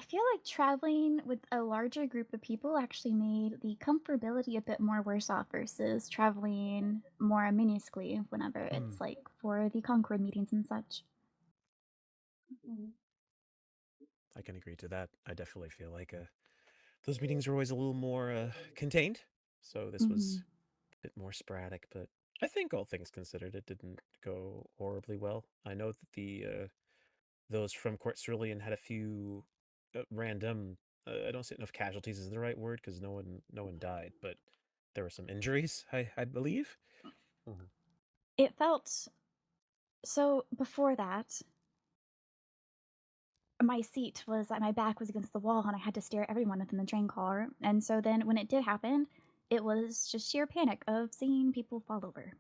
feel like traveling with a larger group of people actually made the comfortability a bit more worse off versus traveling more minuscule whenever it's like for the Concord meetings and such. I can agree to that. I definitely feel like those meetings are always a little more contained. So this was a bit more sporadic, but I think all things considered, it didn't go horribly well. I know that the those from Court Cerulean had a few random. I don't know if casualties is the right word because no one died, but there were some injuries. I believe. It felt so before that. My seat was my back was against the wall, and I had to stare at everyone within the train car. And so then, when it did happen, it was just sheer panic of seeing people fall over.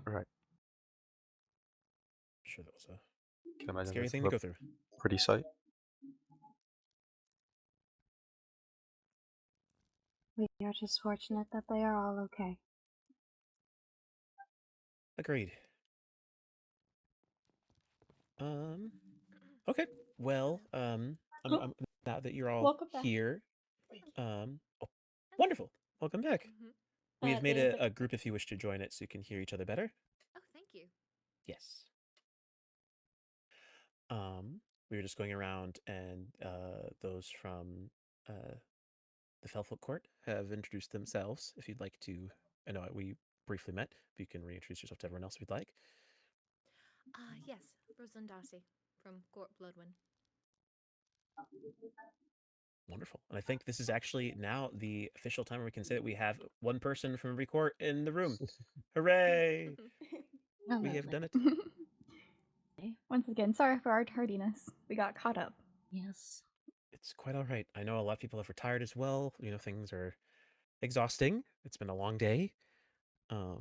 Right. I'm sure that was a Can imagine scary that's thing a to go through. pretty sight. We are just fortunate that they are all okay. Agreed. Okay. Well, I'm now that you're all Welcome back. here, wonderful. Welcome back. We have made a group if you wish to join it, so you can hear each other better. Oh, thank you. Yes. We were just going around, and those from the Felfolk Court have introduced themselves. If you'd like to, I know we briefly met, but you can reintroduce yourself to everyone else if you'd like. Yes, Rosalind Darcy from Court Bloodwin. Wonderful. And I think this is actually now the official time where we can say that we have one person from every court in the room. Hooray! We have done it. Once again, sorry for our tardiness. We got caught up. Yes. It's quite all right. I know a lot of people have retired as well. You know, things are exhausting. It's been a long day. But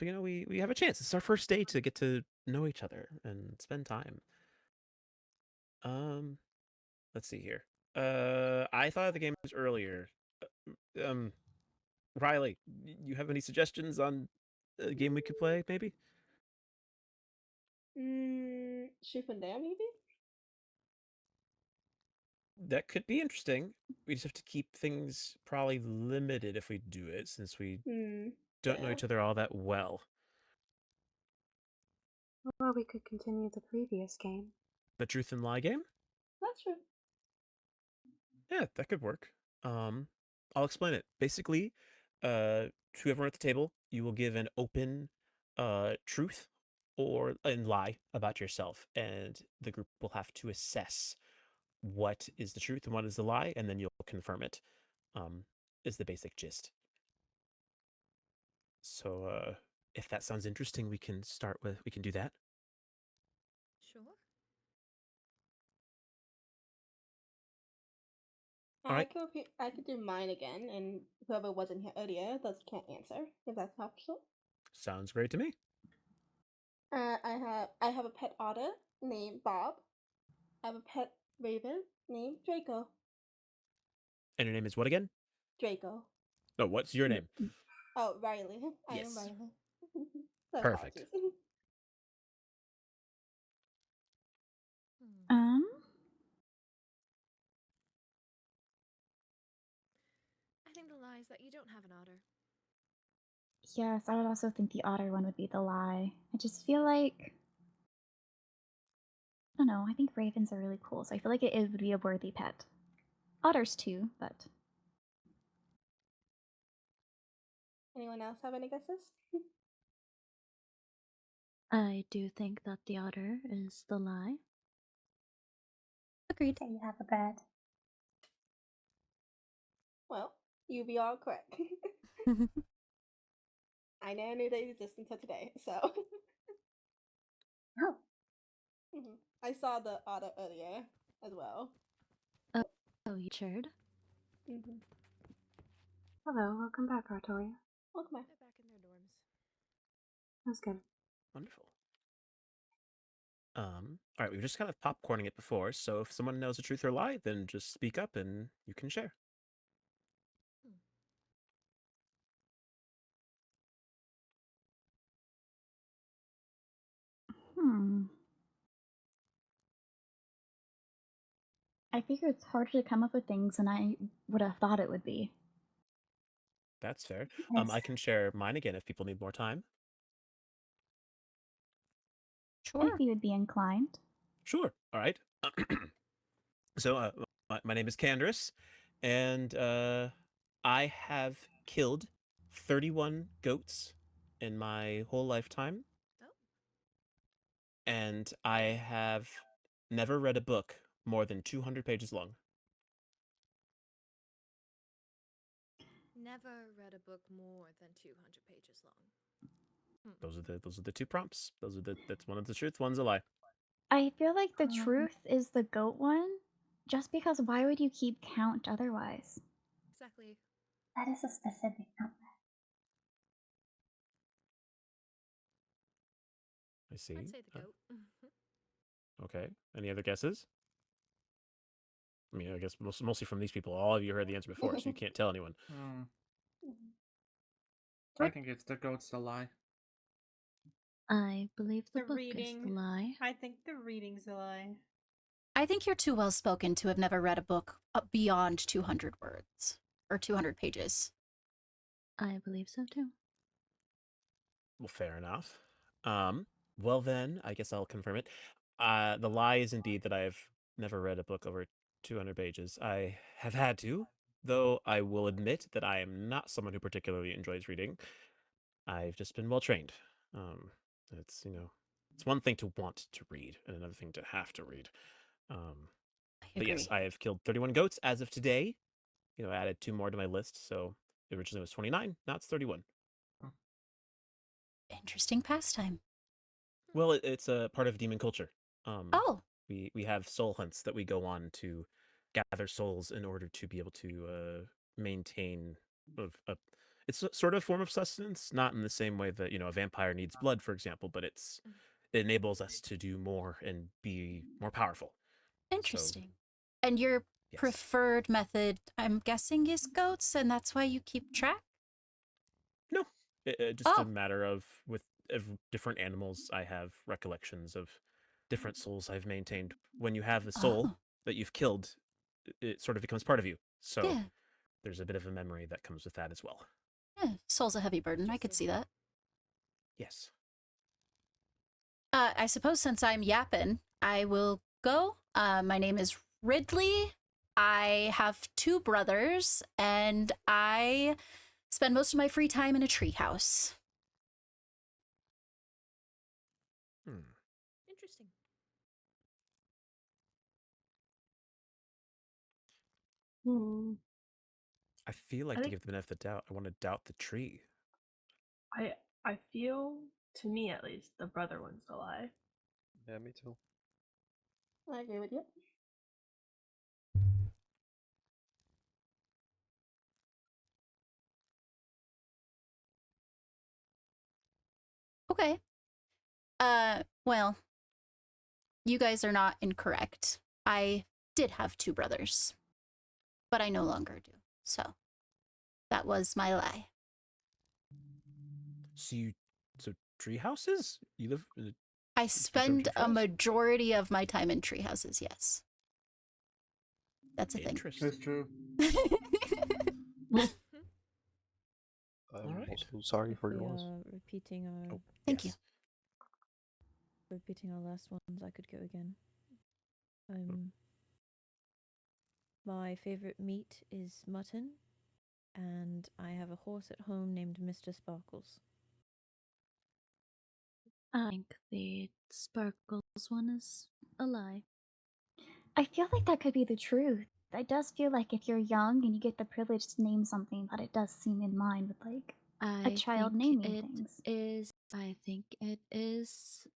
you know, we have a chance. It's our first day to get to know each other and spend time. Let's see here. I thought of the game was earlier. Riley, you have any suggestions on a game we could play, maybe? Shoot and Dare, maybe? That could be interesting. We just have to keep things probably limited if we do it, since we don't know each other all that well. Or we could continue the previous game. The Truth and Lie game? That's true. Yeah, that could work. I'll explain it. Basically, to everyone at the table, you will give an open truth or and lie about yourself, and the group will have to assess what is the truth and what is the lie, and then you'll confirm it. Is the basic gist. So, if that sounds interesting, we can do that. Sure. I could do mine again, and whoever wasn't here earlier can't answer, if that's possible. Sounds great to me. I have a pet otter named Bob. I have a pet raven named Draco. And your name is what again? Draco. Oh, what's your name? Oh, Riley. I am Yes. Riley. So Perfect. apologies. I think the lie is that you don't have an otter. Yes, I would also think the otter one would be the lie. I just feel like I don't know. I think ravens are really cool, so I feel like it would be a worthy pet. Otters too, but Anyone else have any guesses? I do think that the otter is the lie. Agreed. Say you have a bird. Well, you be all correct. I never knew they existed until today, so. Oh. I saw the otter earlier as well. Oh, you shared? Hello, welcome back, Artoria. Welcome back. They're back in their dorms. That's good. Wonderful. All right, we were just kind of popcorning it before, so if someone knows the truth or lie, then just speak up and you can share. I figure it's harder to come up with things than I would have thought it would be. That's fair. Yes. I can share mine again if people need more time. If you would be inclined. Sure. All right. So, my name is Candace, and I have killed 31 goats in my whole lifetime. And I have never read a book more than 200 pages long. Never read a book more than 200 pages long. Those are the two prompts. That's one of the truth, one's a lie. I feel like the truth is the goat one, just because why would you keep count otherwise? Exactly. That is a specific number. I see. I'd say the goat. Okay. Any other guesses? I mean, I guess mostly from these people. All of you heard the answer before, so you can't tell anyone. I think it's the goat's the lie. I believe the book is reading. the lie. I think the reading's a lie. I think you're too well spoken to have never read a book beyond 200 words or 200 pages. I believe so too. Well, fair enough. Well then, I guess I'll confirm it. The lie is indeed that I've never read a book over 200 pages. I have had to, though I will admit that I am not someone who particularly enjoys reading. I've just been well trained. It's, it's one thing to want to read and another thing to have to read. But yes, I have killed 31 goats as of today. I added 2 more to my list, so originally it was 29, now it's 31. Interesting pastime. Well, it's a part of demon culture. We have soul hunts that we go on to gather souls in order to be able to maintain it's sort of a form of sustenance, not in the same way that, a vampire needs blood, for example, but it enables us to do more and be more powerful. Interesting. And your preferred method, I'm guessing, is goats, and that's why you keep track? No. Just a matter of, with different animals, I have recollections of different souls I've maintained. When you have a soul that you've killed, it sort of becomes part of you. So there's a bit of a memory that comes with that as well. Yeah, soul's a heavy burden. I could see that. Yes. I suppose since I'm yapping, I will go. My name is Ridley. I have 2 brothers, and I spend most of my free time in a treehouse. Interesting. I feel like to give the benefit of the doubt, I want to doubt the tree. I feel, to me at least, the brother one's the lie. Yeah, me too. I agree with you. Okay. Well, you guys are not incorrect. I did have 2 brothers, but I no longer do. So that was my lie. So tree houses? You live in I spend a majority of my time in tree houses, yes. That's a thing. Interesting. That's true. I'm also sorry for your loss. Repeating our. Thank you. Repeating our last ones, I could go again. My favorite meat is mutton, and I have a horse at home named Mr. Sparkles. I think the Sparkles one is a lie. I feel like that could be the truth. It does feel like if you're young and you get the privilege to name something, that it does seem in line with like a child naming things. I think it is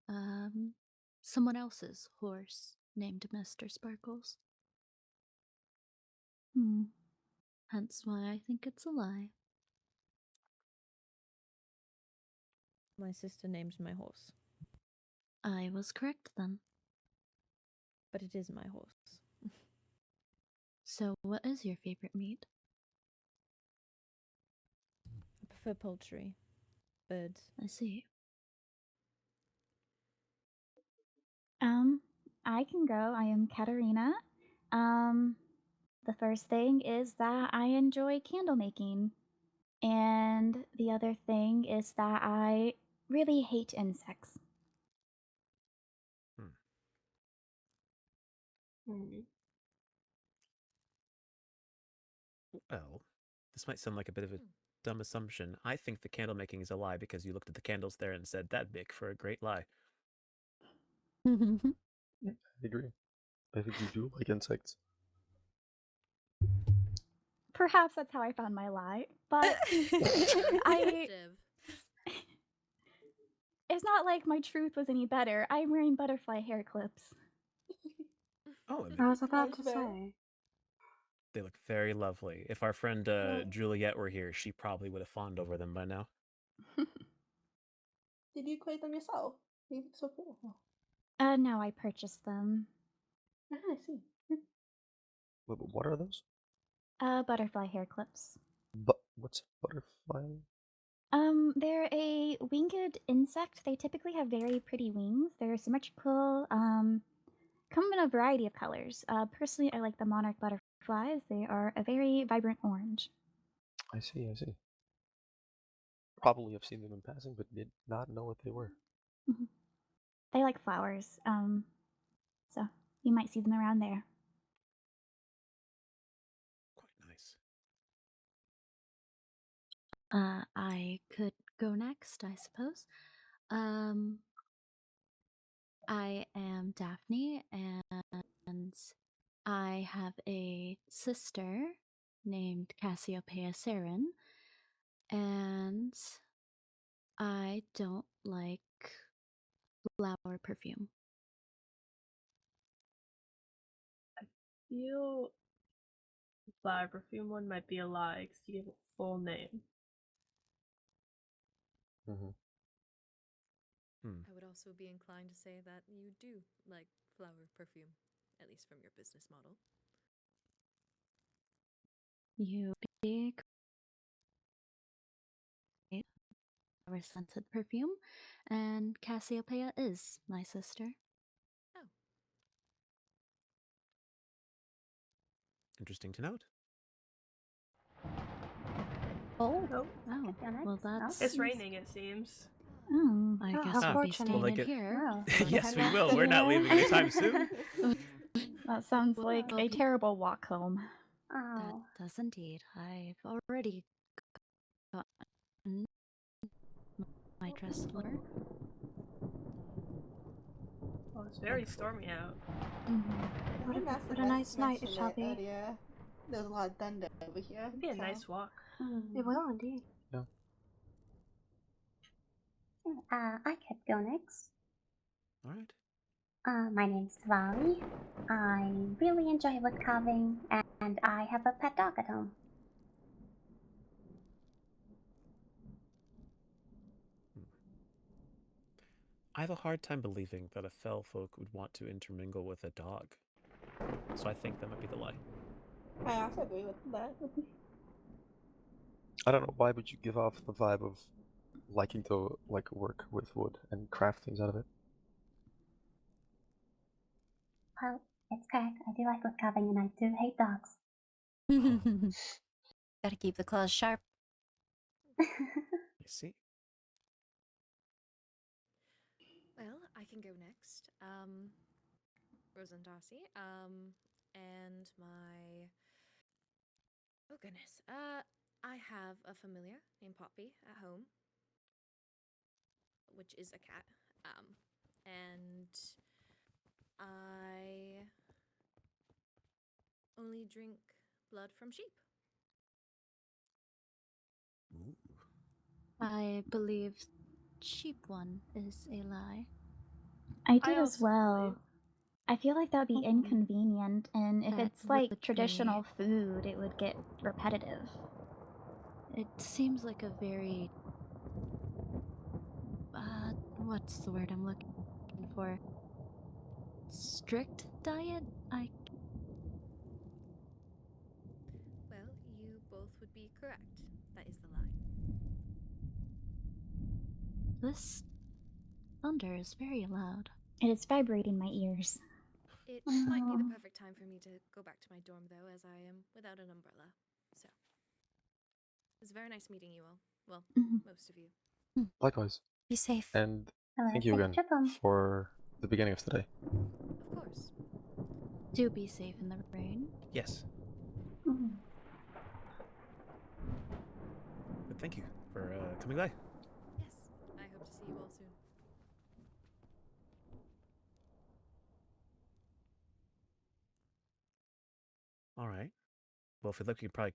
someone else's horse named Mr. Sparkles. Hence why I think it's a lie. My sister named my horse. I was correct then. But it is my horse. So what is your favorite meat? I prefer poultry. Birds. I see. I can go. I am Katerina. The first thing is that I enjoy candle making. And the other thing is that I really hate insects. Well, this might sound like a bit of a dumb assumption. I think the candle making is a lie because you looked at the candles there and said, "That'd make for a great lie." I agree. I think you do like insects. Perhaps that's how I found my lie, but it's not like my truth was any better. I'm wearing butterfly hair clips. Oh, I was about to say. They look very lovely. If our friend Juliet were here, she probably would have fawned over them by now. Did you create them yourself? They look so beautiful. No, I purchased them. Ah, I see. What are those? Butterfly hair clips. What's a butterfly? They're a winged insect. They typically have very pretty wings. They're symmetrical, come in a variety of colors. Personally, I like the monarch butterflies. They are a very vibrant orange. I see. Probably have seen them in passing, but did not know what they were. They like flowers, so you might see them around there. Quite nice. I could go next, I suppose. I am Daphne, and I have a sister named Cassiopeia Saren, and I don't like flower perfume. I feel the flower perfume one might be a lie because you gave a full name. I would also be inclined to say that you do like flower perfume, at least from your business model. You big flower-scented perfume, and Cassiopeia is my sister. Oh. Interesting to note. Oh, wow. Well, that's... It's raining, it seems. I guess we'll be staying in here. Yes, we will. We're not leaving anytime soon. That sounds like a terrible walk home. That does indeed. I've already gotten my dress floor. Oh, it's very stormy out. What a nice night it shall be. There's a lot of thunder over here. It'd be a nice walk. It will indeed. I could go next. All right. My name's Tavali. I really enjoy wood carving, and I have a pet dog at home. I have a hard time believing that a fell folk would want to intermingle with a dog. So I think that might be the lie. I also agree with that. I don't know, why would you give off the vibe of liking to like work with wood and craft things out of it. Well, it's correct. I do like wood carving and I do hate dogs. Gotta keep the claws sharp. You see? Well, I can go next. Rose and Darcy. And my. Oh goodness. I have a familiar named Poppy at home, which is a cat. And I only drink blood from sheep. Ooh. I believe sheep one is a lie. I do I as also well. believe. I feel like that would be inconvenient, and if That it's like would traditional food, it would get repetitive. It seems like a very what's the word I'm looking for? Strict diet? Well, you both would be correct. That is the lie. This thunder is very loud. It is vibrating my ears. It might be the perfect time for me to go back to my dorm, though, as I am without an umbrella. So, it was very nice meeting you all. Well, most of you. Likewise. Be safe. And Hello, thank you safe again trip home. for the beginning of today. Of course. Do be safe in the rain. Yes. Mm-hmm. But thank you for coming by. Yes, I hope to see you all soon. All right. Well, if we'd like, we could probably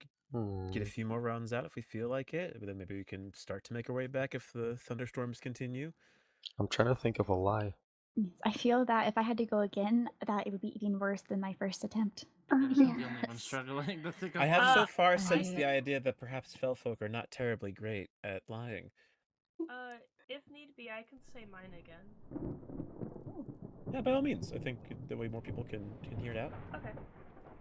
get a few more rounds out if we feel like it. But then maybe we can start to make our way back if the thunderstorms continue. I'm trying to think of a lie. Yes, I feel that if I had to go again, that it would be even worse than my first attempt. I'm the only one struggling to think of I have so far I- sensed the idea that perhaps Felfolk are not terribly great at lying. If need be, I can say mine again. Yeah, by all means. I think that way more people can hear it out. Okay.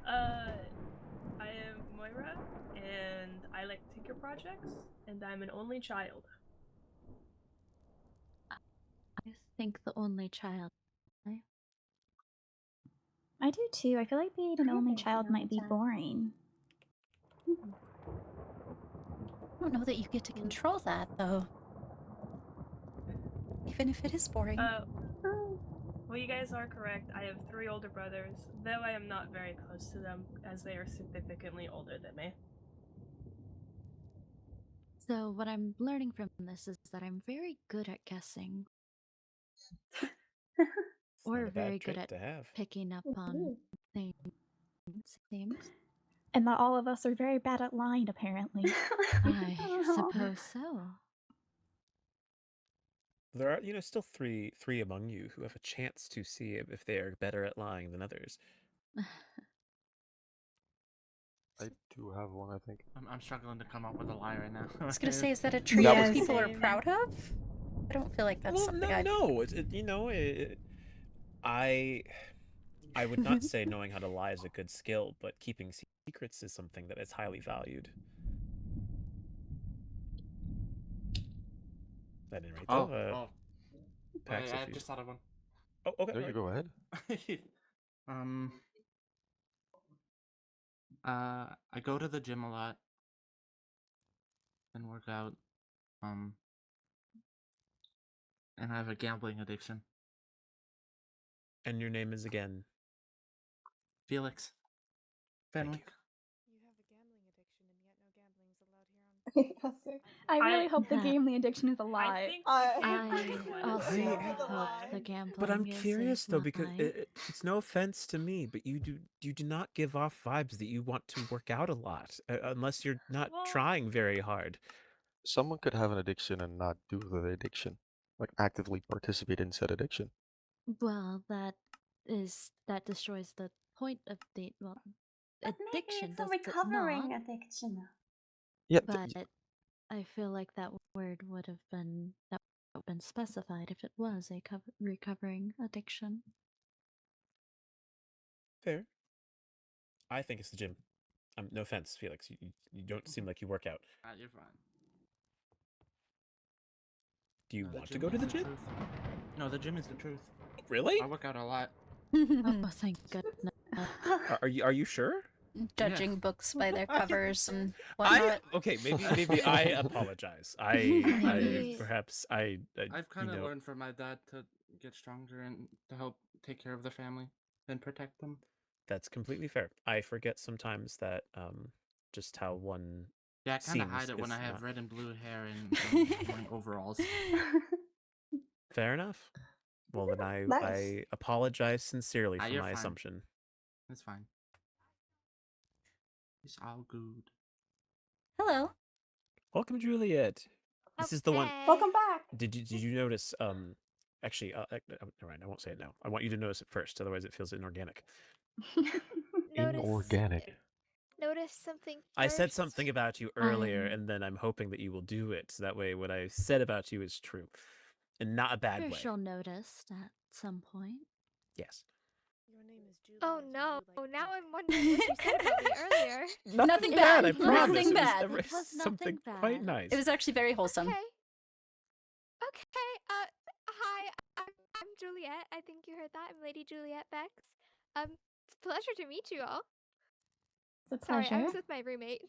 I am Moira, and I like Tinker projects, and I'm an only child. I think the only child. I do too. I feel like being an only child might be boring. I don't know that you get to control that, though. Even if it is boring. Well, you guys are correct. I have 3 older brothers, though I am not very close to them, as they are significantly older than me. So what I'm learning from this is that I'm very good at guessing. Or not a bad very good trait at to have. picking up on things, seems. And not all of us are very bad at lying, apparently. I suppose so. There are, still three among you who have a chance to see if they are better at lying than others. I do have one, I think. I'm struggling to come up with a lie right now. I was gonna say, is that a trait that people are proud of? I don't feel like that's something I. No. I would not say knowing how to lie is a good skill, but keeping secrets is something that is highly valued. At any rate, though, Pax, I just thought of one. Oh, okay. There you go ahead. I go to the gym a lot and work out. And I have a gambling addiction. And your name is again? Felix. Fenwick. You have a gambling addiction, and yet no gambling is allowed here on. I really hope the gambling addiction is a lie. I also hope the gambling But I'm is curious a though, because lie. it's no offense to me, but you do not give off vibes that you want to work out a lot, unless you're not trying very hard. Someone could have an addiction and not do the addiction, like actively participate in said addiction. Well, that destroys the point of the addiction. It's a does it recovering not? addiction. Yeah, But I feel like that word would have been specified if it was a recovering addiction. Fair. I think it's the gym. No offense, Felix. You don't seem like you work out. You're fine. Do you No, the want to gym go to is the gym? truth. No, the gym is the truth. Really? I work out a lot. Oh, thank goodness. Are you sure? Judging books by their covers and I whatnot. okay, maybe I apologize. Perhaps I I've kind you of know, learned from my dad to get stronger and to help take care of the family and protect them. that's completely fair. I forget sometimes that just how one Yeah, I kind of seems hide it when is I have not red and blue hair and wearing overalls. fair enough. Well, then I Nice. apologize sincerely for You're my fine. assumption. It's fine. It's all good. Hello. Welcome, Juliet. This is the one. Welcome back. Did you notice? Actually, never mind. I won't say it now. I want you to notice it first, otherwise it feels inorganic. Inorganic. Notice something I said first? something about you earlier, and then I'm hoping that you will do it. So that way, what I said about you is true, and not a bad Sure, way. she'll notice at some point. Yes. Your name is Juliet. Oh no! Now I'm wondering what you said about me earlier. Nothing bad. I promise. Nothing It was bad. ever- It was something nothing quite bad. nice. It was actually very wholesome. Okay. Hi. I'm Juliet. I think you heard that. I'm Lady Juliet Bex. It's a pleasure to meet you all. It's a Sorry, I pleasure. was with my roommate.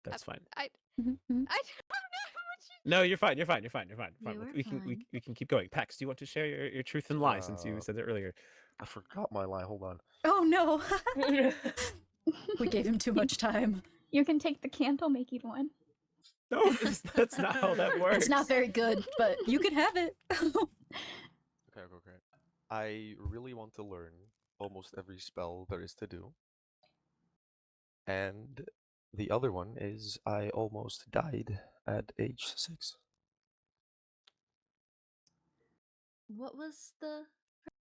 That's fine. I don't know what you. No, you're fine. You're fine. Fine. You were We can keep going. Pax, do you want to share your truth and lie since you said it earlier? I forgot my lie. Hold on. Oh no. We gave him too much time. You can take the candle making one. No, that's not how that works. It's not very good, but you can have it. Okay. I really want to learn almost every spell there is to do. And the other one is I almost died at age 6. What was the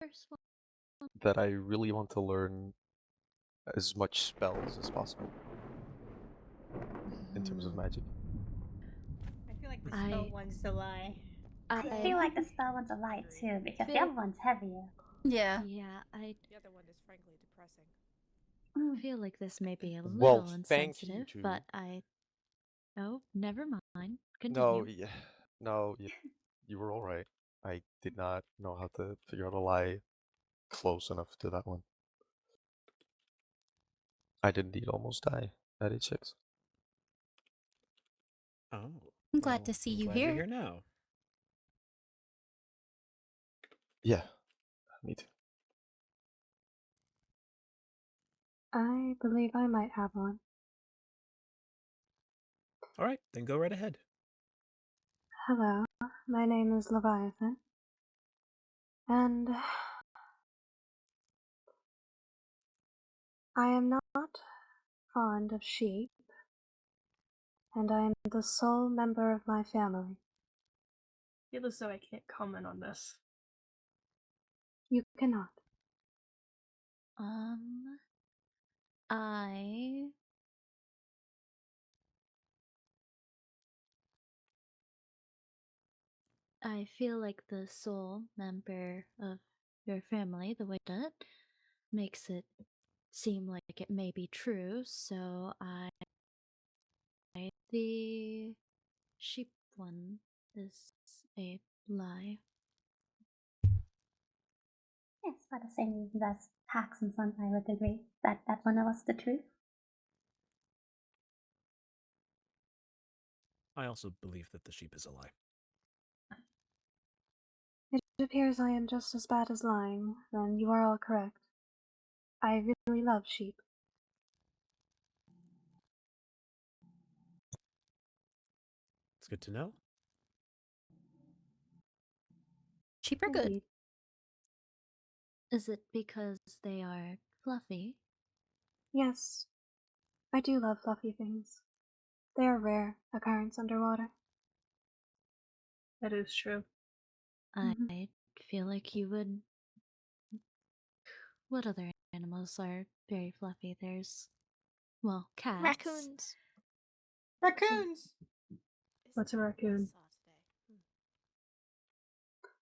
first one? That I really want to learn as much spells as possible in terms of magic. I feel like the spell one's the lie. I feel like the spell one's a lie too, because the feel- other one's heavier. Yeah. Yeah, The other one is frankly depressing. I feel like this may be a Well, little thank you, insensitive, Julie. but Oh, never mind. Continue. No, you were alright. I did not know how to figure out a lie close enough to that one. I did indeed almost die at age 6. Oh. I'm glad to see you glad here. You're here now. Yeah, me too. I believe I might have one. All right, then go right ahead. Hello, my name is Leviathan. And I am not fond of sheep. And I am the sole member of my family. I feel as though I can't comment on this. You cannot. I feel like the sole member of your family, the way that makes it seem like it may be true, so the sheep one is a lie. Yes, for the same reason as Pax and Sun, I would agree that that one was the truth. I also believe that the sheep is a lie. It appears I am just as bad as lying, then you are all correct. I really love sheep. It's good to know. Sheep are good. Is it because they are fluffy? Yes, I do love fluffy things. They are a rare occurrence underwater. That is true. I feel like you would. What other animals are very fluffy? There's, well, cats. Raccoons. Raccoons! What's a raccoon?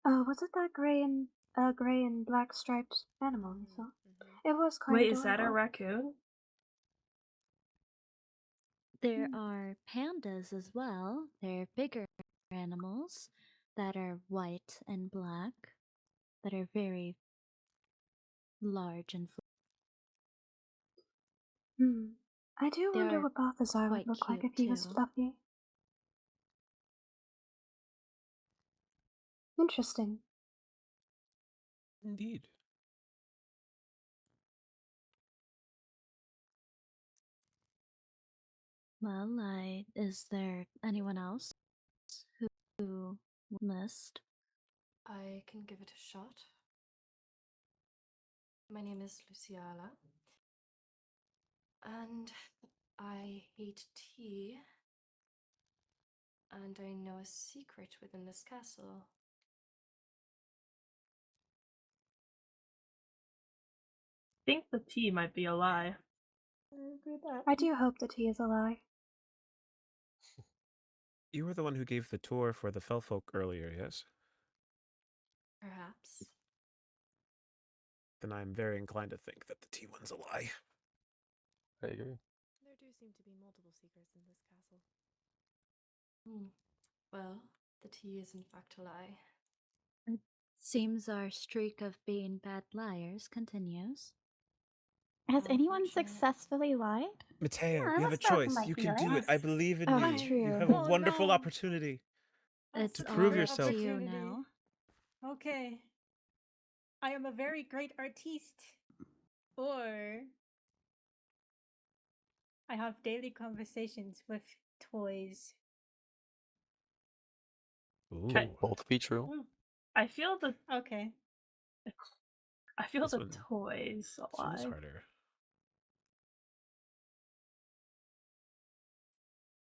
Was it that gray and black striped animal you saw? It was quite Wait, adorable. is that a raccoon? There are pandas as well. They're bigger animals that are white and black, that are very large and I do They wonder are what Balthazar would quite look like cute if he was too. fluffy. Interesting. Indeed. Well, is there anyone else who missed? I can give it a shot. My name is Luciala, and I hate tea, and I know a secret within this castle. I think the tea might be a lie. I do hope that he is a lie. You were the one who gave the tour for the Fellfolk earlier, yes? Perhaps. Then I'm very inclined to think that the tea one's a lie. I agree. There do seem to be multiple secrets in this castle. Well, the tea is in fact a lie. It seems our streak of being bad liars continues. Has anyone successfully lied? Mateo, you have a let's go for choice. my You can do it. Felix. I believe in Oh, you. true. You have a Oh, wonderful no. opportunity It's to all prove up yourself. to you Opportunity. now. Okay. I am a very great artiste. Or I have daily conversations with toys. Ooh. Both be true. I feel the Okay. I feel This the one- toys a This one is lie. harder.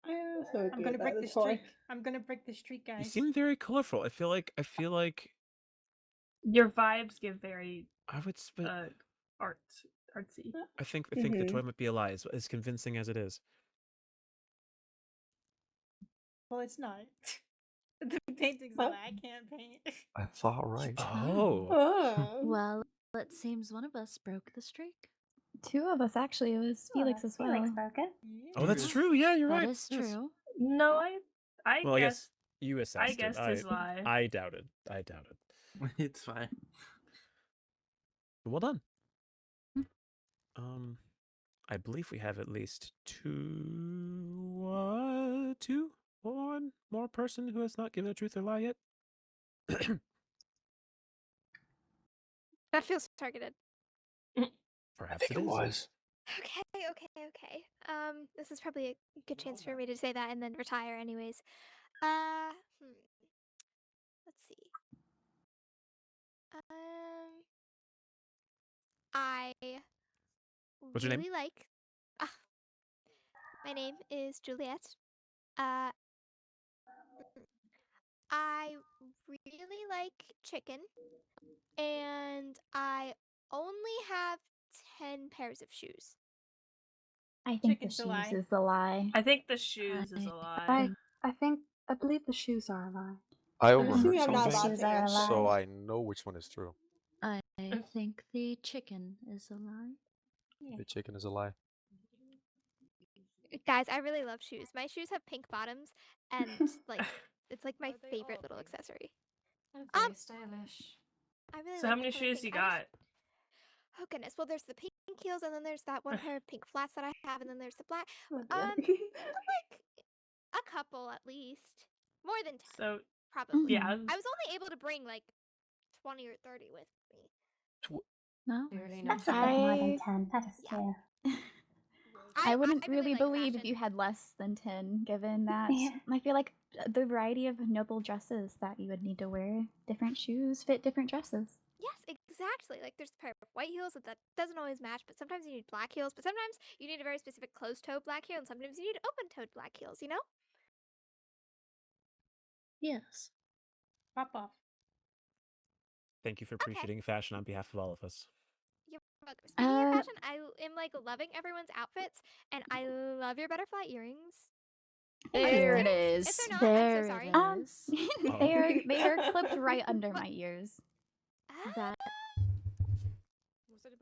I'm gonna break the streak. I'm gonna break the streak, You guys. seem very colorful. I feel like Your vibes give very I would artsy. I think the toy might be a lie, as convincing as it is. Well, it's not. The painting's a lie. I can't paint. I thought right. Oh. Well, it seems one of us broke the streak. Two of us, actually. It was Felix as well. Felix broke it. Oh, that's true. Yeah, you're right. That is Yes. true. No, I Well, I guess guess you assessed guessed it. his lie. I doubted. It's fine. Well done. I believe we have at least one more person who has not given a truth or lie yet. That feels targeted. Perhaps it is. was. Okay. This is probably a good chance for me to say that and then retire anyways. Let's see. I What's your name? really like. My name is Juliet. I really like chicken, and I only have 10 pairs of shoes. I think Chicken's the a lie. shoes is the lie. I think the shoes is a lie. I believe the shoes are a lie. I I'm overheard assuming I'm not allowed something, to answer. so I know which one is true. I think the chicken is a lie. The chicken is a lie. Guys, I really love shoes. My shoes have pink bottoms, and like it's like my favorite little accessory. Very stylish. I really So like how many the color shoes pink. you got? Oh goodness. Well, there's the pink heels, and then there's that one pair of pink flats that I have, and then there's the black. Like a couple at least. More than 10. So probably. yeah. I was only able to bring like 20 or 30 with me. No, That's a bit more than 10. That is true. I wouldn't really really like believe if you had less than 10, given that I feel like the variety of noble dresses that you would need to wear, different shoes fit different dresses. Yes, exactly. Like there's a pair of white heels that doesn't always match, but sometimes you need black heels, but sometimes you need a very specific closed-toe black heel, and sometimes you need open-toed black heels, you know? Yes. Pop off. Thank you for appreciating fashion on behalf of all of us. You're welcome. Speaking of fashion, I am like loving everyone's outfits, and I love your butterfly earrings. There it If is. they're not, There I'm so sorry. it is. They are clipped right under my ears. That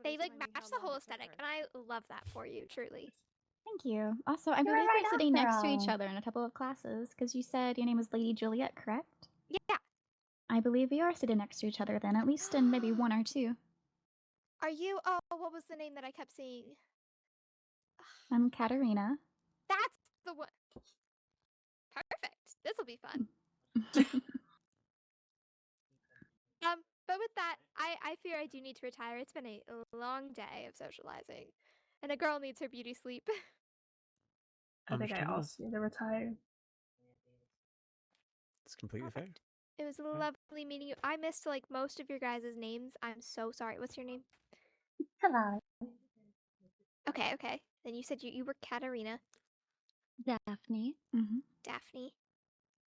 They like match the whole aesthetic, and I love that for you, truly. Thank you. Also, I You're believe right we're sitting after next to each all. other in a couple of classes because you said your name was Lady Juliet, correct? Yeah. I believe we are sitting next to each other then, at least in maybe one or two. Are you? Oh, what was the name that I kept seeing? I'm Katarina. That's the one. Perfect. This will be fun. But with that, I fear I do need to retire. It's been a long day of socializing, and a girl needs her beauty sleep. I think I Understandable. also need to retire. It's completely fair. It was lovely meeting you. I missed like most of your guys' names. I'm so sorry. What's your name? Hello. Okay. Then you said you were Katarina. Daphne. Daphne.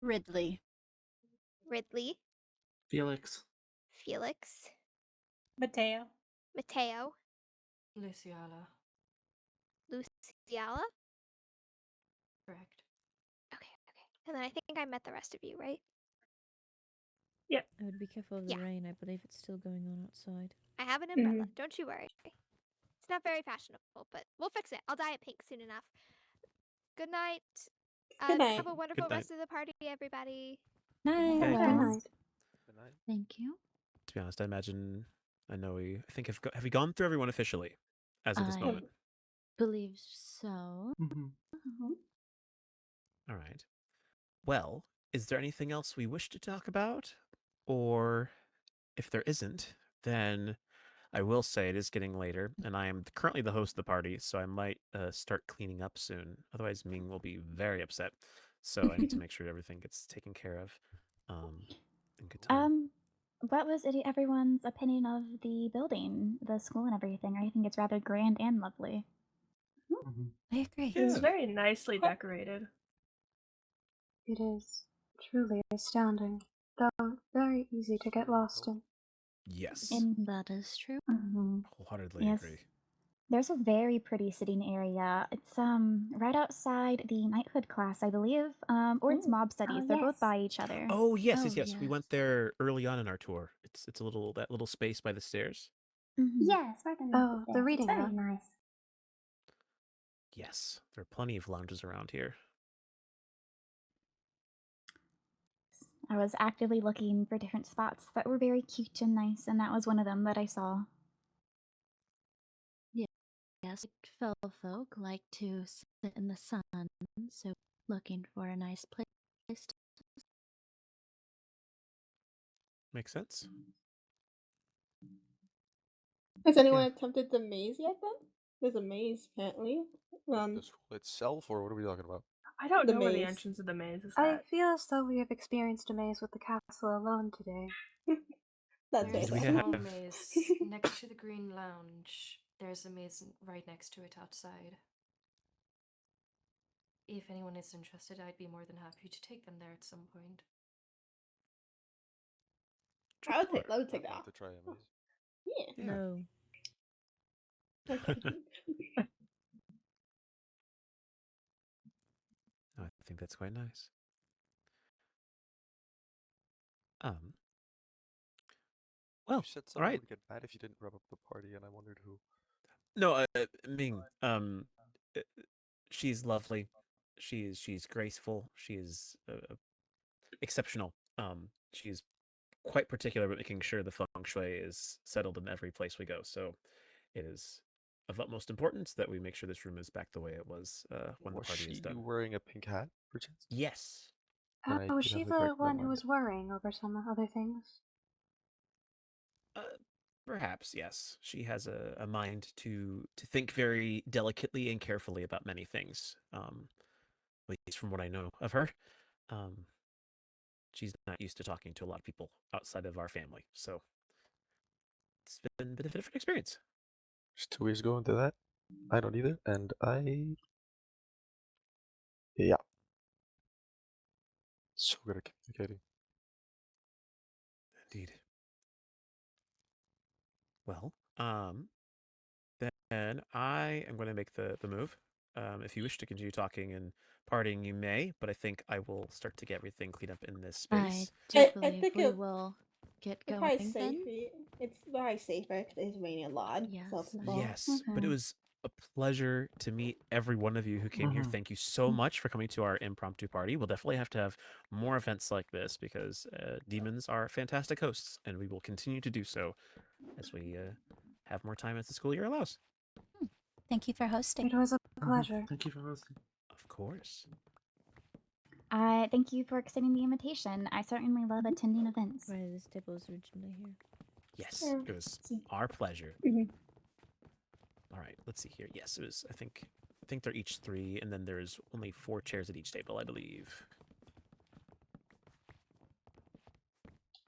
Ridley. Ridley. Felix. Felix. Mateo. Mateo. Luciala. Luciala. Correct. Okay. And then I think I met the rest of you, right? Yep. I would be careful of the rain. I believe it's still going on outside. I have an umbrella. Don't you worry. It's not very fashionable, but we'll fix it. I'll dye it pink soon enough. Good night. Good night. Have a wonderful Good night. rest of the party, everybody. Night. Thank Good you. night. Good night. Thank you. To be honest, I know I think have we gone through everyone officially as of this I moment? believe so. All right. Well, is there anything else we wish to talk about? Or if there isn't, then I will say it is getting later, and I am currently the host of the party, so I might start cleaning up soon. Otherwise, Ming will be very upset. So I need to make sure everything gets taken care of in good time. What was everyone's opinion of the building, the school, and everything? I think it's rather grand and lovely. I agree. It's very nicely decorated. It is truly astounding, though very easy to get lost in. Yes. That is true. Wholeheartedly Yes. agree. There's a very pretty sitting area. It's right outside the knighthood class, I believe, or it's mob studies. They're both by each other. Oh yes. We went there early on in our tour. It's a that little space by the stairs. Yes, right underneath Oh, the the stairs. reading It's very room. nice. Yes, there are plenty of lounges around here. I was actively looking for different spots that were very cute and nice, and that was one of them that I saw. Yes, fellow folk like to sit in the sun, so looking for a nice place to Makes sense. Has anyone attempted the maze yet then? There's a maze apparently. The school itself, or what are we talking about? I don't The know where the maze. entrance of the maze is I at. feel as though we have experienced a maze with the castle alone today. That's There's very a sad. small maze next to the green lounge. There's a maze right next to it outside. If anyone is interested, I'd be more than happy to take them there at some point. I would take I'd that. like to try a maze. Yeah. No. I think that's quite nice. Well, you said someone would get mad if you didn't wrap up the party, and I wondered who. No, Ming. She's lovely. She's graceful. She is exceptional. She's quite particular about making sure the feng shui is settled in every place we go. So it is of utmost importance that we make sure this room is back the way it was when the party is done. Was she wearing a pink hat, perchance? Yes. Then I Oh, was did she have the correct one who mind. was worrying over some other things? Perhaps, yes. She has a mind to think very delicately and carefully about many things. At least from what I know of her. She's not used to talking to a lot of people outside of our family, so it's been a bit of a different experience. There's 2 ways to go into that. I don't either, and yeah. So good at communicating. Indeed. Well, then I am going to make the move. If you wish to continue talking and partying, you may, but I think I will start to get everything cleaned up in this space. I believe we will get Probably going then. It's probably safer because it's raining a lot. Yes. So people... Yes, but it was a pleasure to meet every one of you who came here. Mhm. Thank you so much for coming to our impromptu party. We'll definitely have to have more events like this because demons are fantastic hosts, and we will continue to do so as we have more time as the school year allows. Thank you for hosting. It was a pleasure. Thank you for hosting. Of course. Thank you for extending the invitation. I certainly love attending events. Right, this table was originally here. Yes, Yeah. it was our pleasure. All right, let's see here. Yes, it was. I think they're each 3, and then there's only 4 chairs at each table, I believe.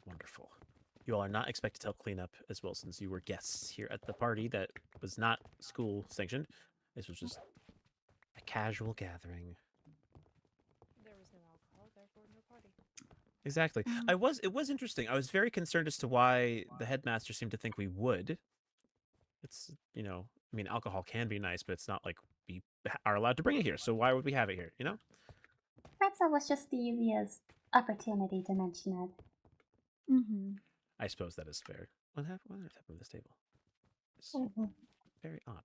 Wonderful. You all are not expected to help clean up as well, since you were guests here at the party that was not school sanctioned. This was just a casual gathering. There was no alcohol, therefore no party. Exactly. It was interesting. I was very concerned as to why the headmaster seemed to think we would. It's, I mean, alcohol can be nice, but it's not like we are allowed to bring it here. So why would we have it here, Perhaps that was just the easiest opportunity to mention it. I suppose that is fair. What happened with this table? It's very odd.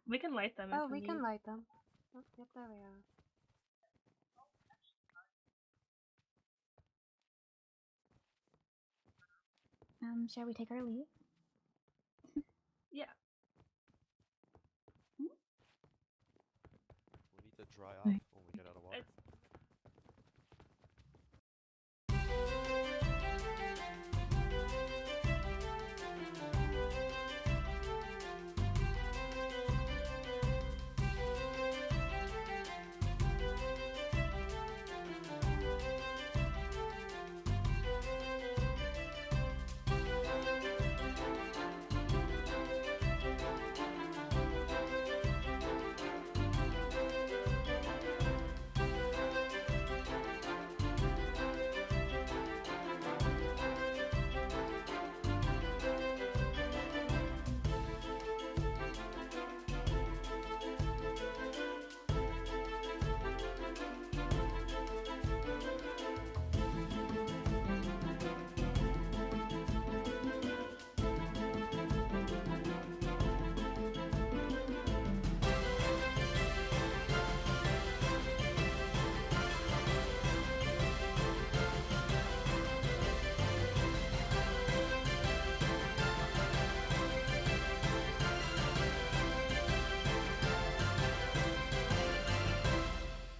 We can light them. Oh, if we need. can light them. Oh, yep, there we are. Shall we take our leave?